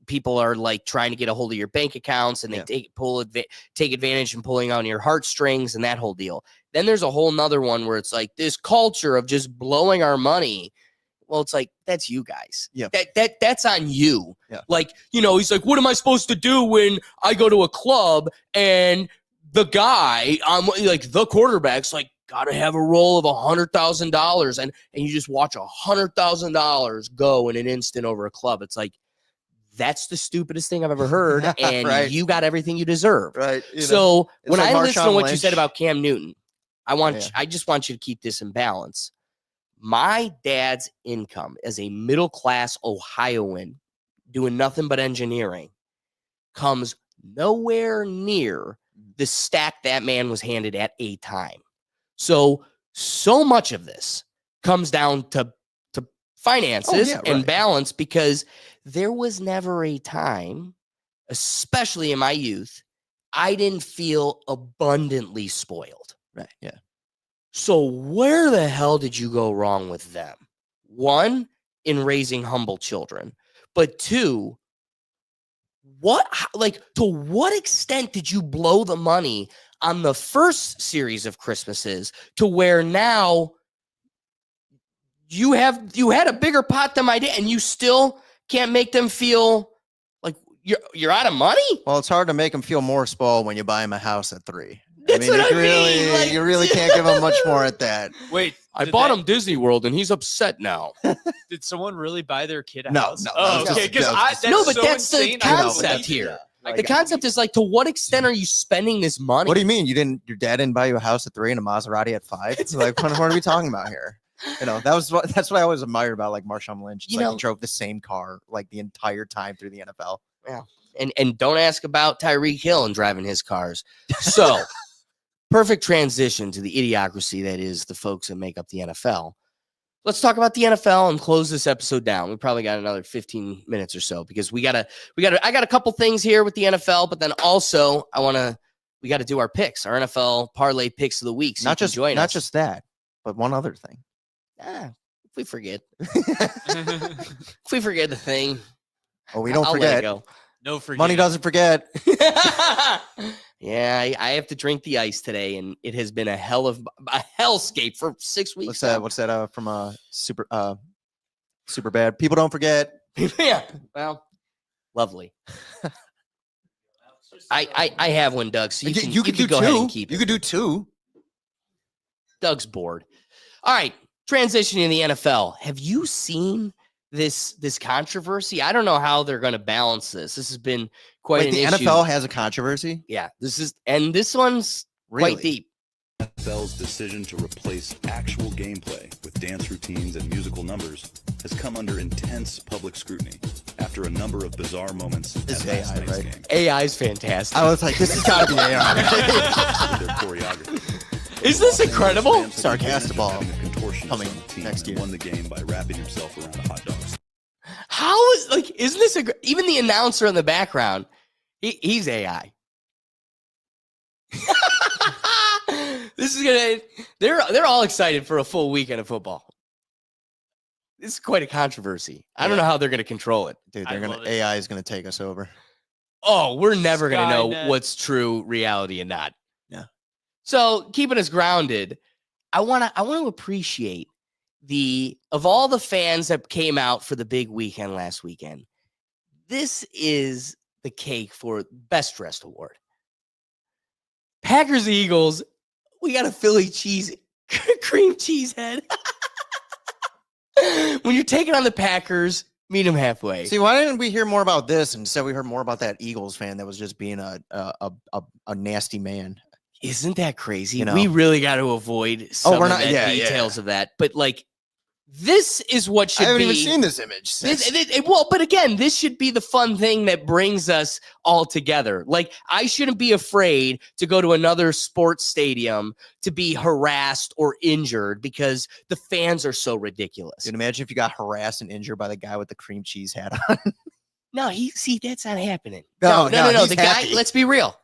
people are like trying to get a hold of your bank accounts, and they Yeah. take advantage and pulling on your heartstrings and that whole deal. Then there's a whole nother one where it's like this culture of just blowing our money. Well, it's like, that's you guys. Yeah. That's on you. Yeah. Like, he's like, what am I supposed to do when I go to a club and the guy, like the quarterback's like, gotta have a roll of $100,000, and you just watch $100,000 go in an instant over a club. It's like, that's the stupidest thing I've ever heard, and Right. you got everything you deserve. Right. So when like I listen to Marshawn what you said Lynch. about Cam Newton, Yeah. I just want you to keep this in balance. My dad's income as a middle-class Ohioan doing nothing but engineering comes nowhere near the stack that man was handed at a time. So much of this comes down to finances and right. balance, because there was never a time, especially in my youth, I didn't feel abundantly spoiled. Right. Yeah. So where the hell did you go wrong with them? One, in raising humble children, but two, to what extent did you blow the money on the first series of Christmases to where now you had a bigger pot than I did, and you still can't make them feel like you're out of money? Well, it's hard to make them feel more spoiled when you buy them a house at 3. That's what I mean. Like, you really can't give them much more at that. Wait, I bought him Disney World, and he's upset now. Did someone really buy their kid a No, house? no, Oh, that was okay. just- Because that's the insane. I don't concept believe here. that. Like, The concept is like, to what extent are you spending this money? What do you mean? Your dad didn't buy you a house at 3 and a Maserati at 5? It's like, what are we talking about here? That's what I always admired about like Marshawn Lynch. It's You like know- he drove the same car like the entire time through the NFL. And don't ask about Tyreek Hill and driving his cars. So, perfect transition to the idiocracy that is the folks that make up the NFL. Let's talk about the NFL and close this episode down. We probably got another 15 minutes or so, because I got a couple things here with the NFL, but then also we got to do our picks, our NFL parlay picks of the week. So Not just that, but one other thing. if we forget the thing, Oh, we don't I'll forget. let it go. No, forget. Money doesn't forget. Yeah, I have to drink the ice today, and it has been a hellscape for 6 weeks. What's that from super bad? People don't forget. Yeah. Well, lovely. I have one, Doug. So you can do go two. ahead and keep it. You could do 2. Doug's bored. All right. Transitioning to the NFL. Have you seen this controversy? I don't know how they're going to balance this. This has been quite Wait, an the issue. NFL has a controversy? Yeah. This one's Really? quite deep. NFL's decision to replace actual gameplay with dance routines and musical numbers has come under intense public scrutiny after a number of bizarre moments This at is last AI, night's right? game AI is fantastic. I was like, this has got to be AI. with their choreography. Is this incredible? Sarcastic Having a contortionist coming on the team next year. won the game by wrapping himself around a hot dog. Isn't this even the announcer in the background? He's AI. This is they're all excited for a full weekend of football. This is quite a controversy. I don't know how they're gonna control it. Dude, I love it. AI is gonna take us over. Oh, we're never gonna know Skynet. what's true reality and not. Yeah. So keeping us grounded, I want to appreciate of all the fans that came out for the big weekend last weekend. This is the cake for Best Dressed Award. Packers Eagles. We got a Philly cream cheese head. When you're taking on the Packers, meet them halfway. See, why didn't we hear more about this? Instead, we heard more about that Eagles fan that was just being a nasty man. Isn't that crazy? You know? We really got to avoid some we're of not- the yeah, details of that. But like, this is what should I haven't be. even seen this image. But again, this should be the fun thing that brings us all together. Like, I shouldn't be afraid to go to another sports stadium to be harassed or injured because the fans are so ridiculous. Dude, imagine if you got harassed and injured by the guy with the cream cheese hat on. No, that's not happening. No, No. he's The guy, happy. let's be real.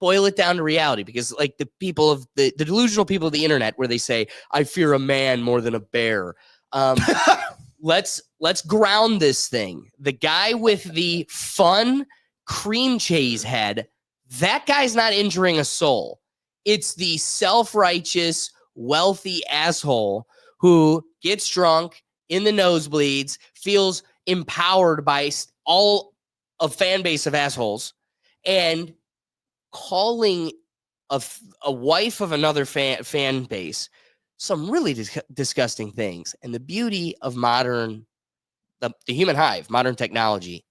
Boil it down to reality, because like the people of the delusional people of the internet, where they say, I fear a man more than a bear. Let's ground this thing. The guy with the fun cream cheese head, that guy's not injuring a soul. It's the self-righteous, wealthy asshole who gets drunk in the nosebleeds, feels empowered by all a fan base of assholes, and calling a wife of another fan base some really disgusting things. And the beauty of the human hive, modern technology,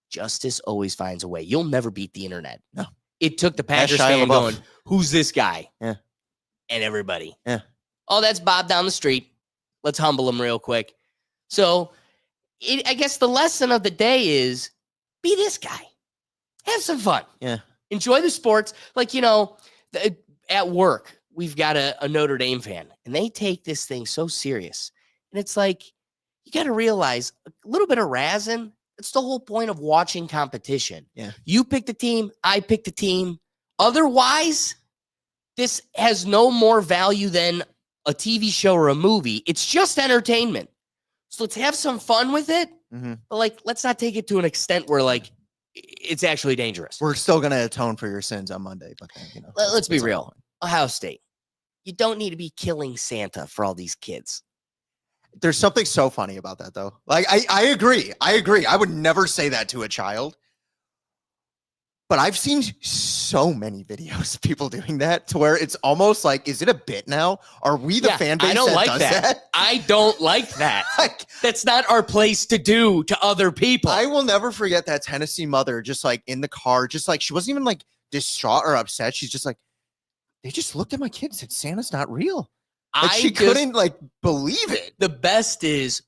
justice always finds a way. You'll never beat the internet. No. It took the Packers Shia fan LaBeouf. going, who's this guy? Yeah. And everybody. Yeah. Oh, that's Bob down the street. Let's humble him real quick. So I guess the lesson of the day is be this guy. Have some fun. Yeah. Enjoy the sports. Like, at work, we've got a Notre Dame fan, and they take this thing so serious. And it's like, you got to realize a little bit of razzing. It's the whole point of watching competition. Yeah. You pick the team, I pick the team. Otherwise, this has no more value than a TV show or a movie. It's just entertainment. So let's have some fun with it. Mm-hmm. But let's not take it to an extent where it's actually dangerous. We're still gonna atone for your sins on Monday, but Let's be that's real. all. Ohio State. You don't need to be killing Santa for all these kids. There's something so funny about that, though. Like, I agree. I would never say that to a child. But I've seen so many videos of people doing that to where it's almost like, is it a bit now? Are we the fan base I don't that like does that. that? I don't like that. Like, That's not our place to do to other people. I will never forget that Tennessee mother just like in the car, just like she wasn't even like distraught or upset. She's just like, they just looked at my kid and said, Santa's not real. Like, she couldn't like believe it. The best is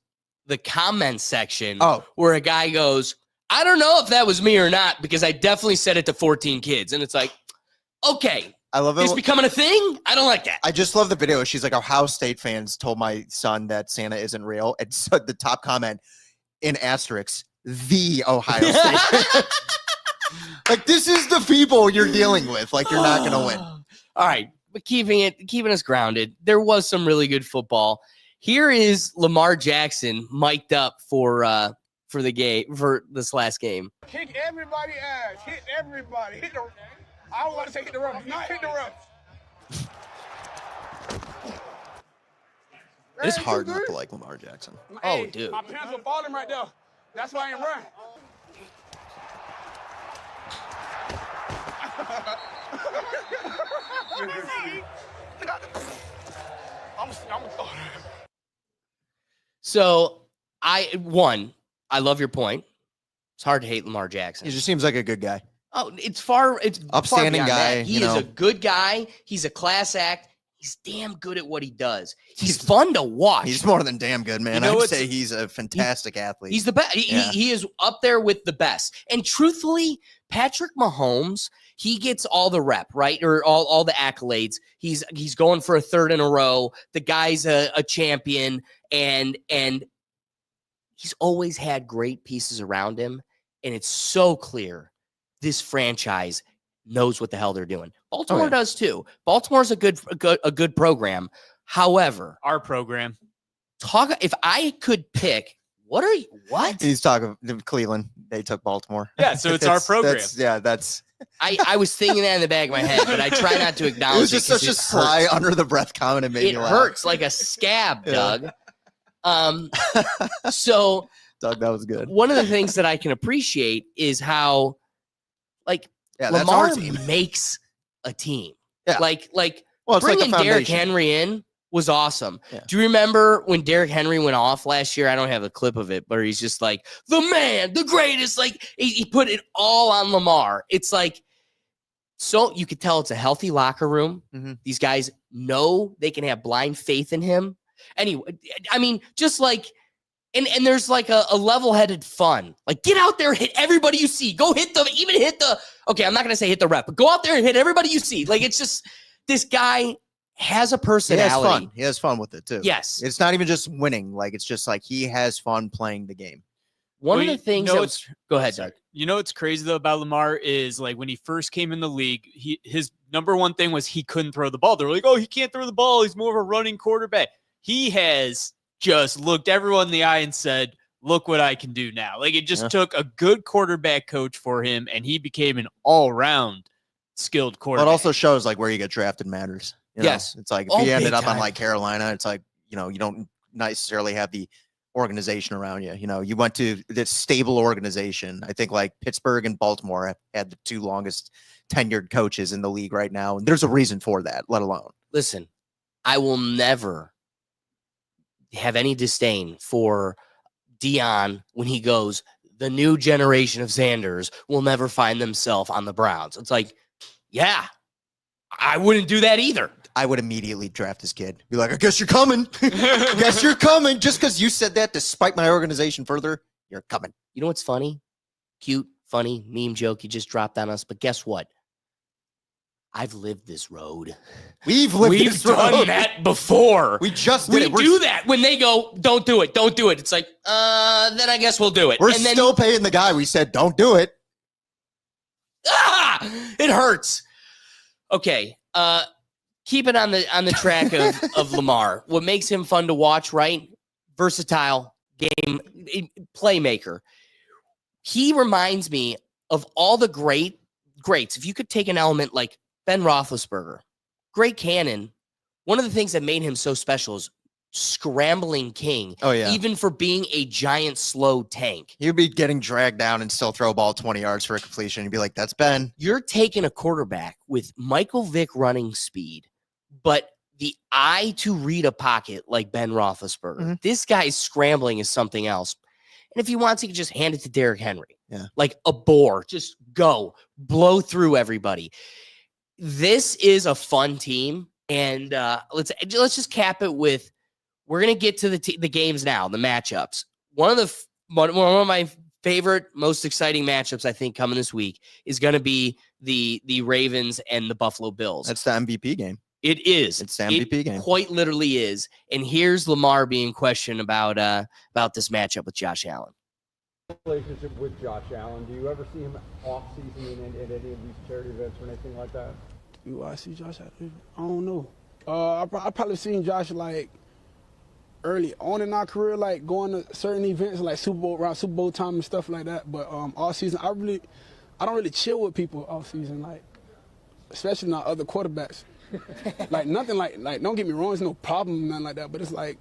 the comment section Oh, where a guy goes, I don't know if that was me or not, because I definitely said it to 14 kids. And it's like, okay, I love it. it's becoming a thing. I don't like that. I just love the video. She's like, Ohio State fans told my son that Santa isn't real. And so the top comment in asterisks, the Ohio State. Like, this is the people you're dealing with. Like, you're not going to win. All right. But keeping us grounded, there was some really good football. Here is Lamar Jackson mic'd up for the game, for this last game. Kick everybody ass. Hit everybody. Hit the. I don't want to say hit the rope. Not hit the rope. It's hard not to like Lamar Jackson. Oh, dude. My pants were falling right there. That's why I ain't run. So I love your point. It's hard to hate Lamar Jackson. He just seems like a good guy. It's far Upstanding beyond guy, that. He you is know. a good guy. He's a class act. He's damn good at what he does. He's fun to watch. He's more than damn good, man. You know I'd what's- say he's a fantastic athlete. He's the best. Yeah. He is up there with the best. And truthfully, Patrick Mahomes, he gets all the rep, right? Or all the accolades. He's going for a third in a row. The guy's a champion, and he's always had great pieces around him. And it's so clear this franchise knows what the hell they're doing. Baltimore yeah. does too. Baltimore's a good program. However, Our program. if I could pick, what? He's talking Cleveland. They took Baltimore. Yeah, so it's our program. That's I was thinking that in the back of my head, but I try not to it acknowledge was just it 'cause such a it sly hurts. under the breath comment. It made It me laugh. hurts like a scab, Yeah. Doug. So Doug, that was good. one of the things that I can appreciate is how, like, Yeah, that's our Lamar team. makes a team. Yeah. Like Well, it's like bringing a Derrick foundation. Henry in was awesome. Yeah. Do you remember when Derrick Henry went off last year? I don't have a clip of it, but he's just like, the man, the greatest. Like, he put it all on Lamar. It's like, so you could tell it's a healthy locker room. Mhm. These guys know they can have blind faith in him. Anyway, I mean, just like, and there's like a level-headed fun. Like, get out there, hit everybody you see. Go hit the, okay, I'm not going to say hit the rep, but go out there and hit everybody you see. Like, it's just, this guy has a He has personality. fun. He has fun with it too. Yes. It's not even just winning. Like, it's just like he has fun playing the game. One Well, of the things you know that was, go ahead, Doug. You know what's crazy though about Lamar is like when he first came in the league, his number one thing was he couldn't throw the ball. They're like, oh, he can't throw the ball. He's more of a running quarterback. He has just looked everyone in the eye and said, look what I can do now. Like it just took a good quarterback coach for him, and he became an all-round skilled But quarterback. it also shows like where you get drafted matters. You know? Yes. It's like if Oh, he ended big up on time. like Carolina, it's like, you know, you don't necessarily have the organization around you. You know, you went to this stable organization. I think like Pittsburgh and Baltimore have had the 2 longest tenured coaches in the league right now. And there's a reason for that, let alone. Listen, I will never have any disdain for Dion when he goes, the new generation of Sanders will never find themselves on the Browns. It's like, yeah, I wouldn't do that either. I would immediately draft this kid. Be like, I guess you're coming. I guess you're coming. Just because you said that to spike my organization further, you're coming. You know what's funny? Cute, funny meme joke you just dropped on us. But guess what? I've lived this road. We've lived We've this done road. that before. We just did We it. We're, do that when they go, don't do it, don't do it. It's like, then I guess we'll do it. we're And then, still paying the guy. We said, don't do it. it hurts. Okay. Keep it on the track of Lamar. What makes him fun to watch, right? Versatile game playmaker. He reminds me of all the greats. If you could take an element like Ben Roethlisberger, great cannon. One of the things that made him so special is scrambling king. Oh, yeah. Even for being a giant slow tank. He'd be getting dragged down and still throw a ball 20 yards for a completion. You'd be like, that's Ben. You're taking a quarterback with Michael Vick running speed, but the eye to read a pocket like Ben Roethlisberger. Mhm. This guy's scrambling is something else. And if he wants, he can just hand it to Derrick Henry. Yeah. Like a boar. Just go. Blow through everybody. This is a fun team. And let's just cap it with, we're going to get to the games now, the matchups. One of my favorite, most exciting matchups, I think, coming this week is going to be the Ravens and the Buffalo Bills. That's the MVP game. It is. It's the MVP game. Quite literally is. And here's Lamar being questioned about this matchup with Josh Allen. Relationship with Josh Allen. Do you ever see him off season in any of these charity events or anything like that? Do I see Josh? I don't know. I probably seen Josh like early on in our career, like going to certain events like around Super Bowl time and stuff like that. But all season, I don't really chill with people off season, like especially not other quarterbacks. Like nothing like don't get me wrong, there's no problem, nothing like that. But it's like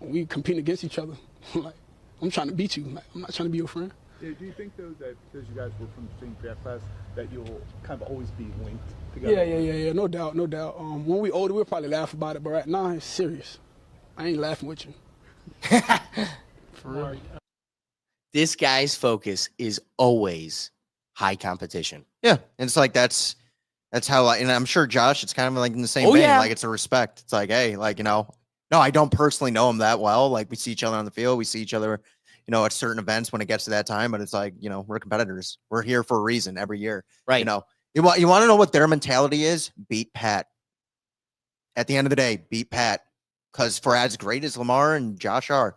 we compete against each other. Like I'm trying to beat you. Like, I'm not trying to be your friend. Yeah, do you think though that because you guys were from the same draft class that you'll kind of always be linked together? Yeah. No doubt. When we older, we'll probably laugh about it, but right now it's serious. I ain't laughing with you. For real. This guy's focus is always high competition. Yeah. And it's like, that's how, and I'm sure Josh, it's kind of like in the same Oh, vein. yeah. Like it's a respect. It's like, hey, like, you know, no, I don't personally know him that well. Like we see each other on the field. We see each other, you know, at certain events when it gets to that time, but it's like, you know, we're competitors. We're here for a reason every year. Right. You know, you want to know what their mentality is? Beat Pat. At the end of the day, beat Pat. Because for as great as Lamar and Josh are,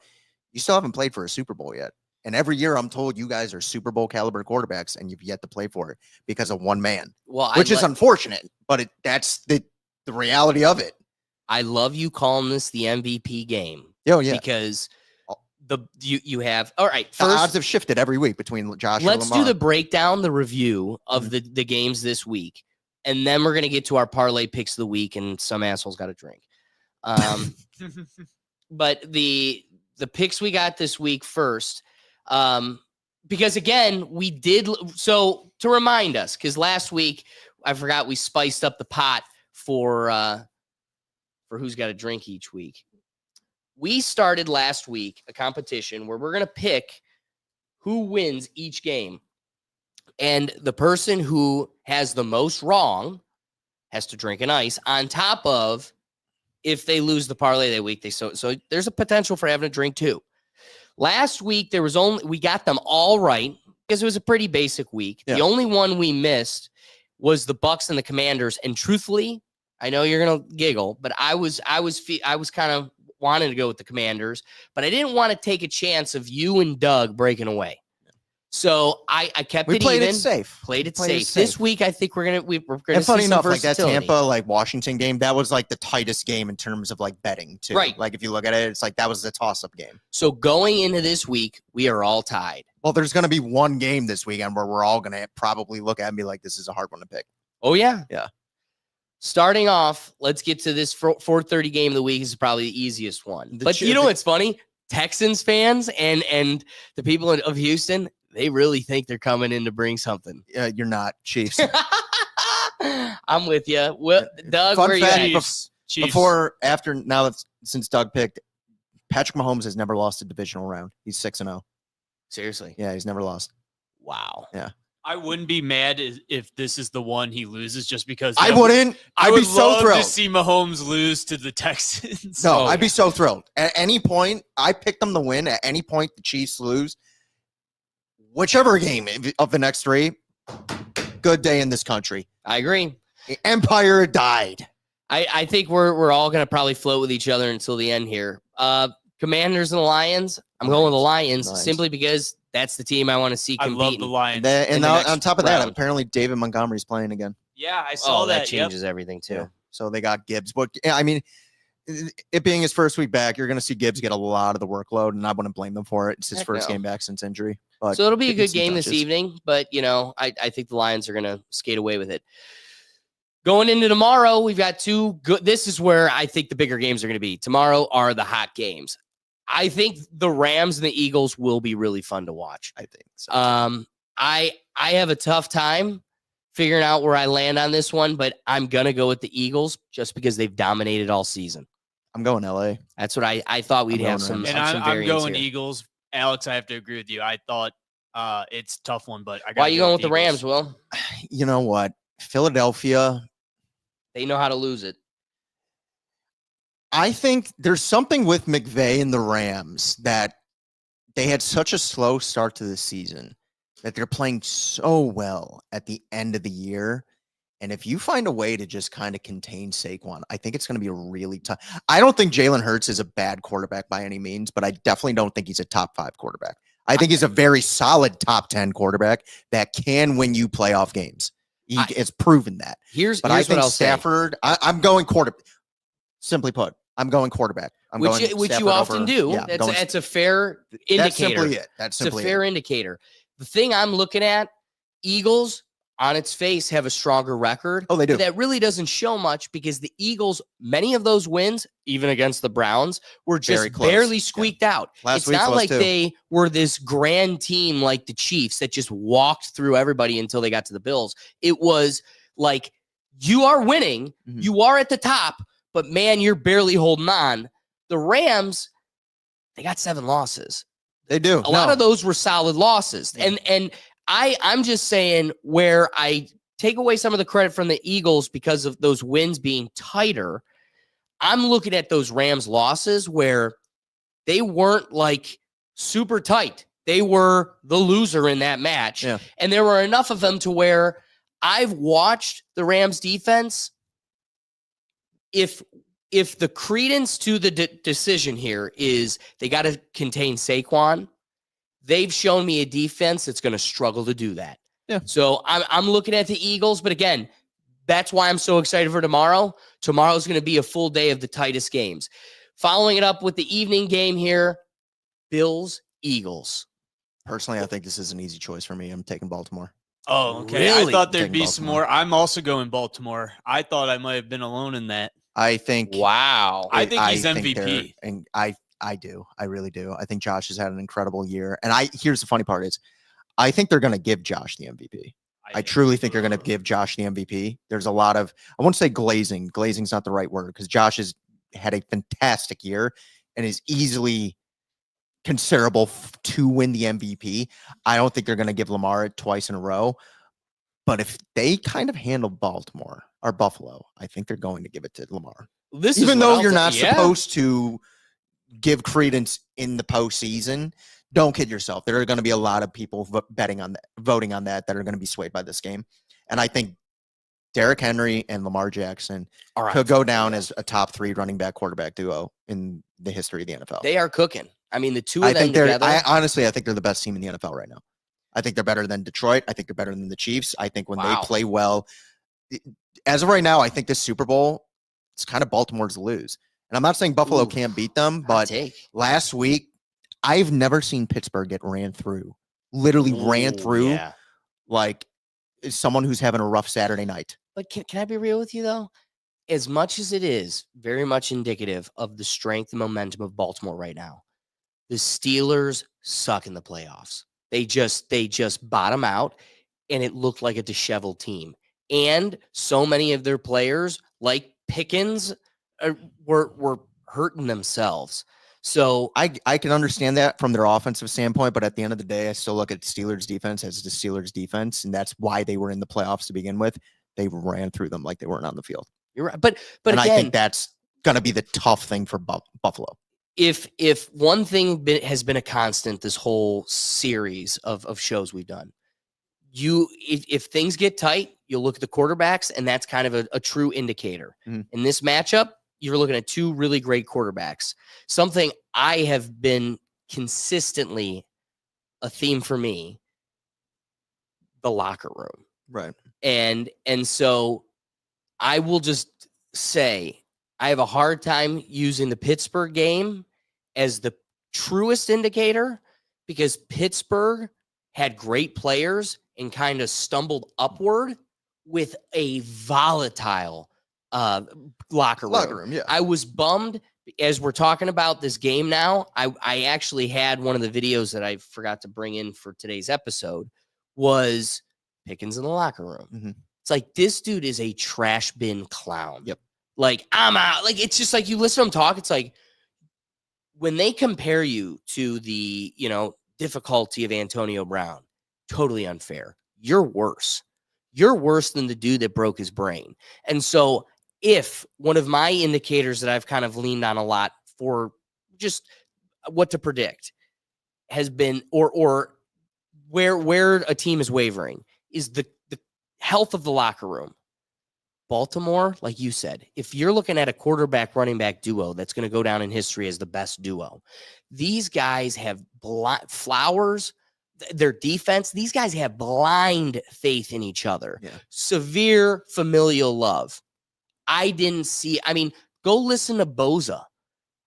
you still haven't played for a Super Bowl yet. And every year I'm told you guys are Super Bowl caliber quarterbacks and you've yet to play for it because of one man, Well, which is unfortunate, but that's the reality of it. I love you calling this the MVP game. Oh, yeah. Because you have all right. The First, odds have shifted every week between Josh and let's Lamar. do the breakdown, the review of the games this week, and then we're gonna get to our parlay picks of the week, and some assholes got a drink. But the picks we got this week first, because again we did so to remind us, because last week I forgot we spiced up the pot for who's got a drink each week. We started last week a competition where we're going to pick who wins each game. And the person who has the most wrong has to drink an ice on top of if they lose the parlay that week. So there's a potential for having a drink too. Last week, we got them all right because it was a pretty basic week. Yeah. The only one we missed was the Bucks and the Commanders. And truthfully, I know you're going to giggle, but I was kind of wanted to go with the Commanders, but I didn't want to take a chance of you and Doug breaking away. So I kept We it played even. it safe. Played it Played it safe. This safe. week, I think we're gonna And see funny some enough, like that versatility. Tampa, like Washington game, that was like the tightest game in terms of like betting too. Right. Like if you look at it, it's like that was the toss-up game. So going into this week, we are all tied. Well, there's going to be one game this weekend where we're all going to probably look at and be like, this is a hard one to pick. Oh yeah, Yeah. Starting off, let's get to this 4:30 game of the week. Is probably the easiest one. The But Ch- you know the- what's funny? Texans fans and the people of Houston, they really think they're coming in to bring something. You're not Chiefs. I'm with you. Well, Doug, Fun where you fact, at? Chiefs. Since Doug picked, Patrick Mahomes has never lost a divisional round. He's 6-0. Seriously. Yeah, he's never lost. Wow. I wouldn't be mad if this is the one he loses just because I wouldn't. I I'd would be so love thrilled. to see Mahomes lose to the Texans. No, Oh, I'd be so thrilled. At any point, I picked them to win. At any point, the Chiefs lose. Whichever game of the next three, good day in this country. I agree. The Empire died. I think we're all gonna probably float with each other until the end here. Commanders and the Lions. I'm going with the Lions Nice. simply because that's the team I want to see I compete. love the Lions. And in the next on top of that, round. apparently David Montgomery's playing again. Yeah, I saw Oh, that Yep. changes everything too. Yeah. So they got Gibbs. But I mean, it being his first week back, you're going to see Gibbs get a lot of the workload, and I wouldn't blame them for it. It's his Heck first no. game back since injury. But So it'll be a it needs good some game this touches. evening, but I think the Lions are gonna skate away with it. Going into tomorrow, we've got two good. This is where I think the bigger games are going to be. Tomorrow are the hot games. I think the Rams and the Eagles will be really fun to watch. I think so. I have a tough time figuring out where I land on this one, but I'm gonna go with the Eagles just because they've dominated all season. I'm going LA. That's what I thought we'd I'm have going some. Rams. And some I'm variance going here. Eagles. Alex, I have to agree with you. I thought it's a tough one, but I got Why are you going with the Eagles. Rams, Will? You know what? Philadelphia. They know how to lose it. I think there's something with McVay and the Rams that they had such a slow start to the season that they're playing so well at the end of the year. And if you find a way to just kind of contain Saquon, I think it's going to be a really tough. I don't think Jalen Hurts is a bad quarterback by any means, but I definitely don't think he's a top 5 quarterback. I think he's a very solid top 10 quarterback that can win you playoff games. It's proven that. Here's But I what think I'll say. Stafford, I'm going quarterback. Simply put, I'm going quarterback. I'm Which going you Stafford often over- do. Yeah, going- That's a fair indicator. that's simply it. That's It's a simply fair it. indicator. The thing I'm looking at, Eagles on its face have a stronger record. Oh, they do. But that really doesn't show much because the Eagles, many of those wins, even against the Browns, were just Very close. barely Yeah. squeaked out. Last It's week not was like too. they were this grand team like the Chiefs that just walked through everybody until they got to the Bills. It was like, you are winning, Mhm. you are at the top, but man, you're barely holding on. The Rams, they got 7 losses. They do. A lot of those were solid losses. Yeah. And I'm just saying where I take away some of the credit from the Eagles because of those wins being tighter. I'm looking at those Rams losses where they weren't like super tight. They were the loser in that match. Yeah. And there were enough of them to where I've watched the Rams defense. If the credence to the decision here is they got to contain Saquon, they've shown me a defense that's going to struggle to do that. Yeah. So I'm looking at the Eagles, but again, that's why I'm so excited for tomorrow. Tomorrow's going to be a full day of the tightest games. Following it up with the evening game here, Bills, Eagles. Personally, I think this is an easy choice for me. I'm taking Baltimore. Oh, okay. Really? I thought there'd Taking be some Baltimore. more. I'm also going Baltimore. I thought I might have been alone in that. I think. Wow. I think he's they're- MVP. and I do. I really do. I think Josh has had an incredible year. And here's the funny part is, I think they're going to give Josh the MVP. I truly think they're going to give Josh the MVP. There's a lot of, I won't say glazing. Glazing's not the right word because Josh has had a fantastic year and is easily considerable to win the MVP. I don't think they're going to give Lamar it twice in a row. But if they kind of handle Baltimore or Buffalo, I think they're going to give it to Lamar. This is Even what though I'll you're tell- not yeah. supposed to give credence in the postseason, don't kid yourself. There are going to be a lot of people voting on that that are going to be swayed by this game. And I think Derrick Henry and Lamar Jackson All right. could go down as a top 3 running back quarterback duo in the history of the NFL. They are cooking. I mean, the two of I them think they're. together. Honestly, I think they're the best team in the NFL right now. I think they're better than Detroit. I think they're better than the Chiefs. I think when Wow. they play well, as of right now, I think this Super Bowl, it's kind of Baltimore's to lose. And I'm not saying Buffalo Ooh, can't beat them, hot but take. last week, I've never seen Pittsburgh get ran through. Literally ran Ooh, through yeah. like someone who's having a rough Saturday night. But can I be real with you though? As much as it is very much indicative of the strength and momentum of Baltimore right now, the Steelers suck in the playoffs. They just bottom out, and it looked like a disheveled team. And so many of their players, like Pickens, were hurting themselves. So I can understand that from their offensive standpoint, but at the end of the day, I still look at Steelers defense as the Steelers defense, and that's why they were in the playoffs to begin with. They ran through them like they weren't on the field. you're right. But And again, I think that's going to be the tough thing for Buffalo. if one thing has been a constant this whole series of shows we've done, if things get tight, you'll look at the quarterbacks, and that's kind of a true indicator. Mhm. In this matchup, you're looking at 2 really great quarterbacks. Something I have been consistently a theme for me, the locker room. Right. And so I will just say I have a hard time using the Pittsburgh game as the truest indicator, because Pittsburgh had great players and kind of stumbled upward with a volatile locker room. Yeah. I was bummed as we're talking about this game now. I actually had one of the videos that I forgot to bring in for today's episode was Pickens in the locker room. Mhm. It's like, this dude is a trash bin clown. Yep. Like, I'm out. Like, it's just like, you listen to him talk. It's like, when they compare you to the, difficulty of Antonio Brown, totally unfair. You're worse. You're worse than the dude that broke his brain. And so if one of my indicators that I've kind of leaned on a lot for just what to predict has been, or where a team is wavering, is the health of the locker room. Baltimore, like you said, if you're looking at a quarterback running back duo that's going to go down in history as the best duo, these guys have Flowers, their defense, these guys have blind faith in each other. Yeah. Severe familial love. I didn't see, go listen to Boza.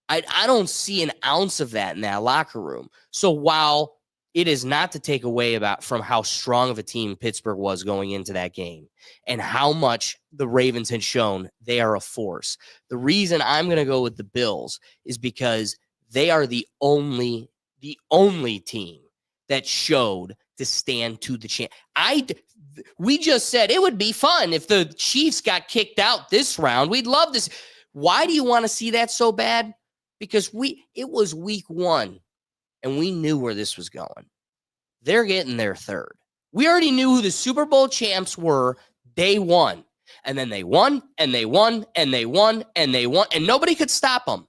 I don't see an ounce of that in that locker room. So while it is not to take away from how strong of a team Pittsburgh was going into that game and how much the Ravens had shown they are a force, the reason I'm going to go with the Bills is because they are the only team that showed to stand to the chance. We just said it would be fun if the Chiefs got kicked out this round. We'd love this. Why do you want to see that so bad? Because it was week 1 and we knew where this was going. They're getting their third. We already knew who the Super Bowl champs were day 1. And then they won, and they won, and they won, and they won, and nobody could stop them.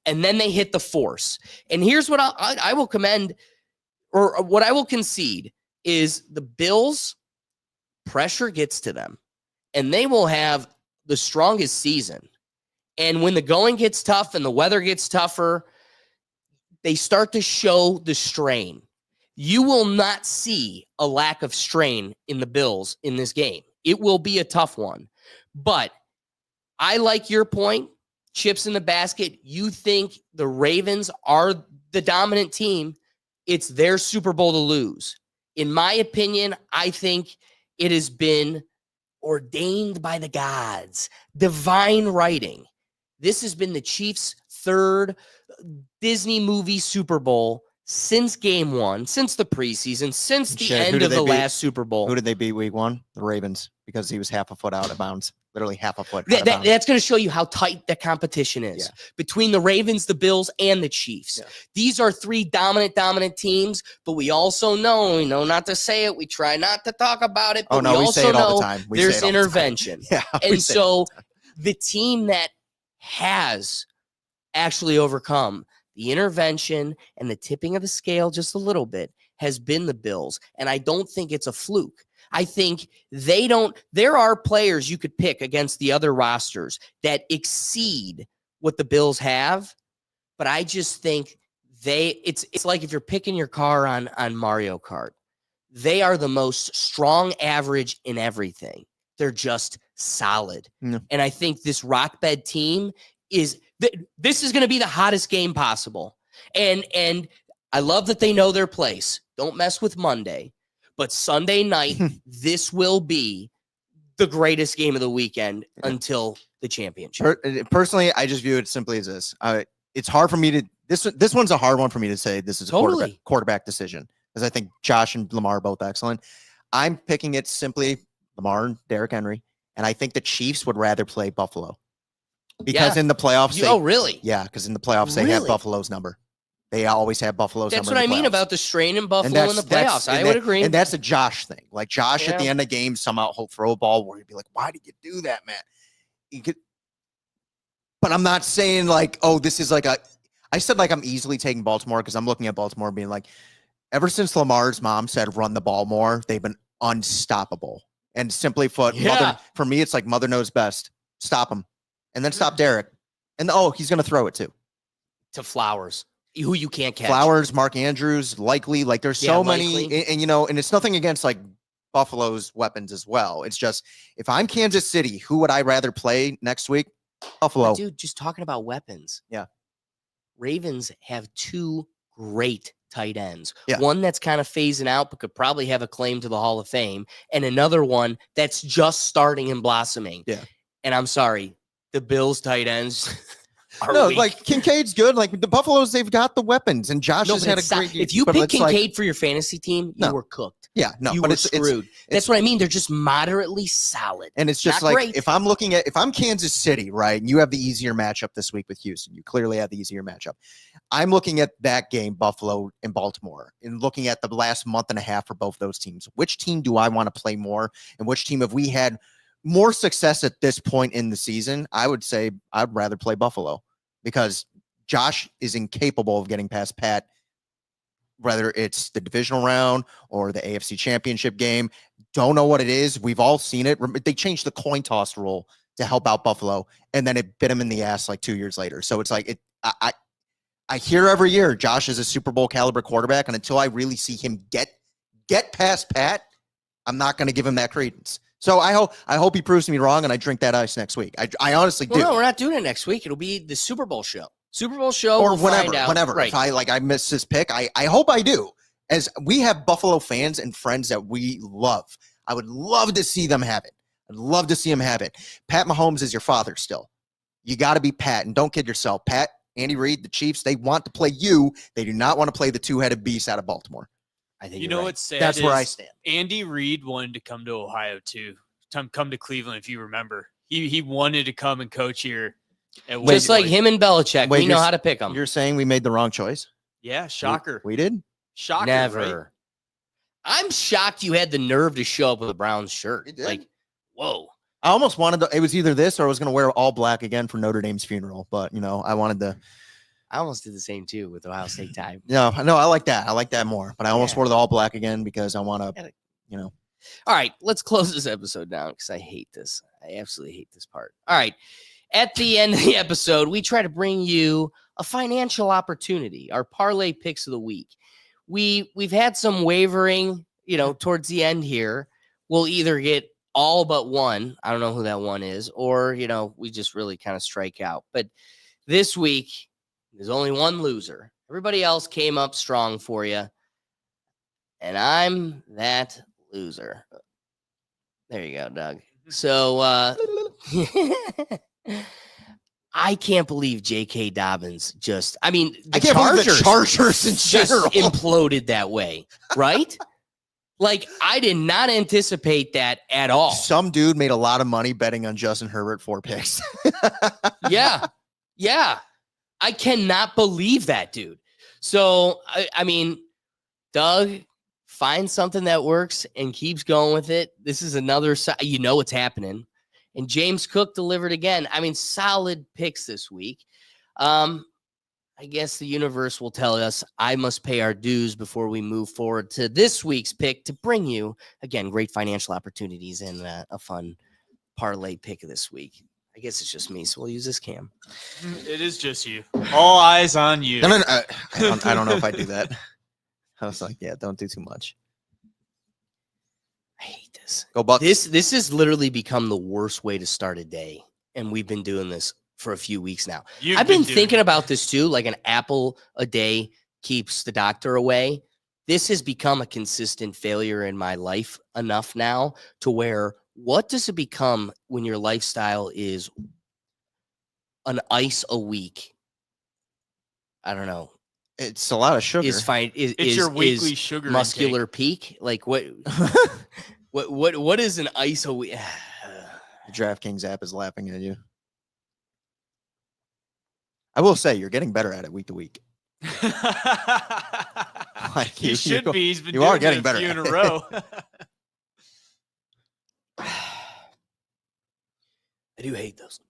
And then they hit the force. And here's what I will commend, or what I will concede, is the Bills, pressure gets to them, and they will have the strongest season. And when the going gets tough and the weather gets tougher, they start to show the strain. You will not see a lack of strain in the Bills in this game. It will be a tough one. But I like your point. Chips in the basket. You think the Ravens are the dominant team. It's their Super Bowl to lose. In my opinion, I think it has been ordained by the gods. Divine writing. This has been the Chiefs' third Disney movie Super Bowl since game 1, since the preseason, since the Shit, who end did of they the beat? last Super Bowl. Who did they beat week 1? The Ravens, because he was half a foot out of bounds. Literally half a foot out of bounds. That's going to show you how tight the competition is between the Ravens, the Bills, and the Chiefs. Yeah. These are 3 dominant teams, but we also know, not to say it, we try not to talk about it, but Oh, no, we also say it all know the time. We say there's it all the time. intervention. Yeah, we And say it all so the team that has actually overcome the intervention and the tipping of the scale just a little bit has been the Bills. And I don't think it's a fluke. I think there are players you could pick against the other rosters that exceed what the Bills have, but I just think it's like if you're picking your car on Mario Kart. They are the most strong average in everything. They're just solid. Yeah. And I think this Rockbed team this is going to be the hottest game possible. And I love that they know their place. Don't mess with Monday. But Sunday night, this will be the greatest game of the weekend until the championship. Personally, I just view it simply as this. It's hard for me to this one's a hard one for me to say this is a quarterback decision, because I think Josh and Lamar are both excellent. I'm picking it simply Lamar and Derrick Henry, and I think the Chiefs would rather play Buffalo because in the playoffs. Really? Yeah, because in the playoffs they have Buffalo's number. They always have Buffalo's number. That's what I mean about the strain in Buffalo in the playoffs. I would agree. And that's a Josh thing. Like Josh at the end of the game somehow he'll throw a ball where he'd be like, "Why did you do that, man?" But I'm not saying like, oh, this is like I said like I'm easily taking Baltimore because I'm looking at Baltimore being like, ever since Lamar's mom said run the ball more, they've been unstoppable. And simply put, for me, it's like mother knows best. Stop him. And then stop Derrick. And he's going to throw it too. To Flowers, who you can't catch. Flowers, Mark Andrews, likely. Like there's so many. And and it's nothing against like Buffalo's weapons as well. It's just, if I'm Kansas City, who would I rather play next week? Buffalo. But dude, just talking about weapons. Yeah. Ravens have 2 great tight ends. Yeah. One that's kind of phasing out, but could probably have a claim to the Hall of Fame. And another one that's just starting and blossoming. Yeah. And I'm sorry, the Bills tight ends are weak. Like Kincaid's good. Like the Buffaloes, they've got the weapons. And Josh has had a great If you pick Kincaid for your fantasy team, you were cooked. Yeah, no, you but were it's screwed. That's what I mean. They're just moderately solid. And it's just Not like, great. if I'm Kansas City, right, and you have the easier matchup this week with Houston, you clearly have the easier matchup. I'm looking at that game, Buffalo and Baltimore, and looking at the last month and a half for both those teams. Which team do I want to play more? And which team have we had more success at this point in the season? I would say I'd rather play Buffalo because Josh is incapable of getting past Pat, whether it's the divisional round or the AFC championship game. Don't know what it is. We've all seen it. They changed the coin toss rule to help out Buffalo, and then it bit him in the ass like 2 years later. So it's like, I hear every year Josh is a Super Bowl caliber quarterback, and until I really see him get past Pat, I'm not going to give him that credence. So I hope he proves me wrong, and I drink that ice next week. I honestly do. No, we're not doing it next week. It'll be the Super Bowl show. Or whenever. Right. If I miss his pick, I hope I do. As we have Buffalo fans and friends that we love, I would love to see them have it. I'd love to see him have it. Pat Mahomes is your father still. You got to be Pat, and don't kid yourself. Pat, Andy Reid, the Chiefs, they want to play you. They do not want to play the 2-headed beast out of Baltimore. I think you know what's sad. That's where I stand. Andy Reid wanted to come to Ohio too. Come to Cleveland, if you remember. He wanted to come and coach here. Just like him and Belichick, we know how to pick them. You're saying we made the wrong choice? Yeah, shocker. We did? Shocker. Never. Right? I'm shocked you had the nerve to show up with a Browns shirt. Like, whoa. I almost wanted to, it was either this or I was going to wear all black again for Notre Dame's funeral. But, I wanted to. I almost did the same too with Ohio State tie. No, I like that. I like that more. But I almost wore the all black again because I want to, All right, let's close this episode down because I hate this. I absolutely hate this part. All right. At the end of the episode, we try to bring you a financial opportunity, our parlay picks of the week. We've had some wavering, towards the end here. We'll either get all but one. I don't know who that one is, or, we just really kind of strike out. But this week, there's only one loser. Everybody else came up strong for you. And I'm that loser. There you go, Doug. So, I can't believe J.K. Dobbins I can't believe the Chargers in general just imploded that way, right? Like, I did not anticipate that at all. Some dude made a lot of money betting on Justin Herbert 4 picks. Yeah. I cannot believe that, dude. So, I mean, Doug, find something that works and keeps going with it. This is another, what's happening. And James Cook delivered again. I mean, solid picks this week. I I guess the universe will tell us I must pay our dues before we move forward to this week's pick to bring you, again, great financial opportunities and a fun parlay pick of this week. I guess it's just me, so we'll use this cam. It is just you. All eyes on you. No, I don't know if I do that. I was like, yeah, don't do too much. I hate this. Go Bucks. This has literally become the worst way to start a day, and we've been doing this for a few weeks now. I've been thinking about this too, like an apple a day keeps the doctor away. This has become a consistent failure in my life enough now to where what does it become when your lifestyle is an ice a week? I don't know. It's a lot of sugar. Is fine. It's your weekly sugar muscular peak. Like what? What is an ice a week? The DraftKings app is laughing at you. I will say you're getting better at it week to week. Like He should be. He's been you doing are getting it better a few at in a it. row. I do hate those.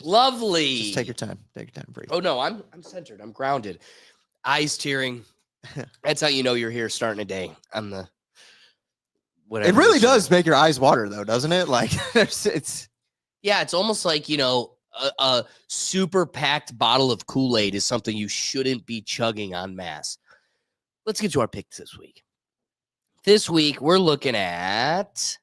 Lovely. Just take your time. Take your time. Breathe. Oh no, I'm centered. I'm grounded. Eyes tearing. That's how you know you're here starting a day on the whatever. It really this is. does make your eyes water, though, doesn't it? Like it's. Yeah, it's almost like, a super packed bottle of Kool-Aid is something you shouldn't be chugging en masse. Let's get to our picks this week. This week, we're looking at...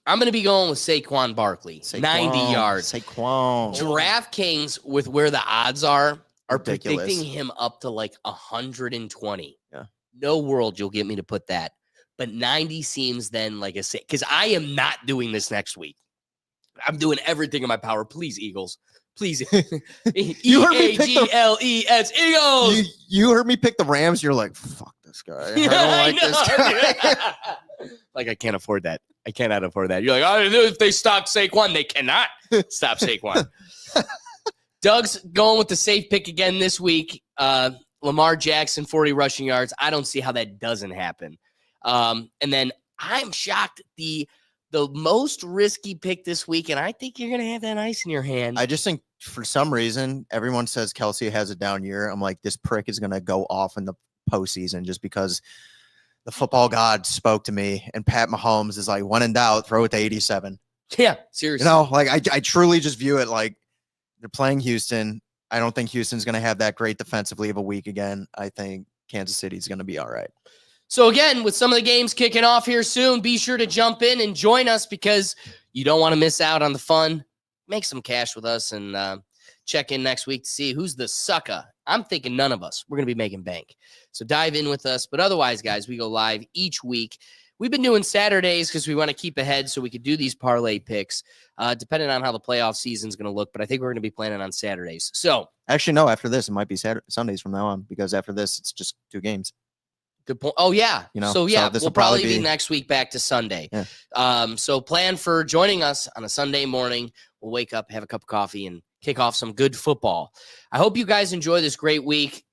I'm going to be going with Saquon Barkley. 90 yards. Saquon. DraftKings, with where the odds are Ridiculous. predicting him up to like 120. Yeah. No world you'll get me to put that. But 90 seems then like a six. Because I am not doing this next week. I'm doing everything in my power. Please, Eagles. Please. You heard me pick the- E-A-G-L-E-S. Eagles. You heard me pick the Rams. You're like, fuck this guy. I don't like this guy. Like, I can't afford that. I cannot afford that. You're like, oh, if they stop Saquon, they cannot stop Saquon. Doug's going with the safe pick again this week. Lamar Jackson, 40 rushing yards. I don't see how that doesn't happen. And then I'm shocked the most risky pick this week, and I think you're going to have that ice in your hand. I just think for some reason, everyone says Kelsey has a down year. I'm like, this prick is going to go off in the postseason just because the football god spoke to me, and Pat Mahomes is like, when in doubt, throw it to 87. Yeah, seriously. Like I truly just view it like they're playing Houston. I don't think Houston's going to have that great defensively of a week again. I think Kansas City's going to be all right. So again, with some of the games kicking off here soon, be sure to jump in and join us because you don't want to miss out on the fun. Make some cash with us and check in next week to see who's the sucker. I'm thinking none of us. We're going to be making bank. So dive in with us. But otherwise, guys, we go live each week. We've been doing Saturdays because we want to keep ahead so we could do these parlay picks, depending on how the playoff season is going to look. But I think we're going to be planning on Saturdays. So Actually, no, after this, it might be Sundays from now on because after this, it's just 2 games. good point. Oh, yeah. So, yeah, this we'll will probably be be next week back to Sunday. Yeah. So plan for joining us on a Sunday morning. We'll wake up, have a cup of coffee, and kick off some good football. I hope you guys enjoy this great week.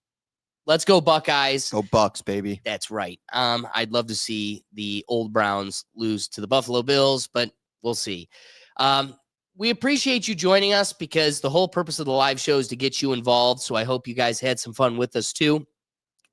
Let's go Buckeyes. Go Bucks, baby. That's right. I'd love to see the old Browns lose to the Buffalo Bills, but we'll see. We appreciate you joining us because the whole purpose of the live show is to get you involved. So I hope you guys had some fun with us too.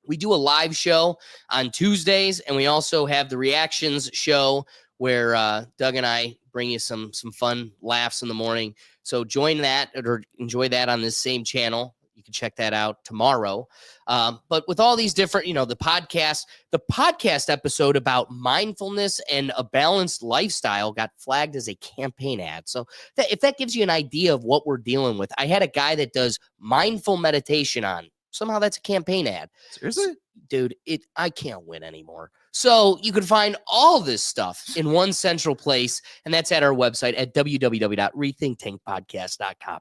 We do a live show on Tuesdays, and we also have the reactions show where Doug and I bring you some fun laughs in the morning. So join that or enjoy that on this same channel. You can check that out tomorrow. But with all these different, the podcast episode about mindfulness and a balanced lifestyle got flagged as a campaign ad. So if that gives you an idea of what we're dealing with, I had a guy that does mindful meditation on. Somehow that's a campaign ad. Seriously? Dude, I can't win anymore. So you can find all this stuff in one central place, and that's at our website at www.rethinktankpodcast.com.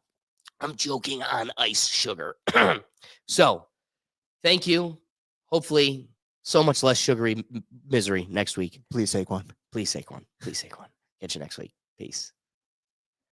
I'm joking on ice sugar. So thank you. Hopefully so much less sugary misery next week. Please, Saquon. Please, Saquon. Please, Saquon. Catch you next week. Peace.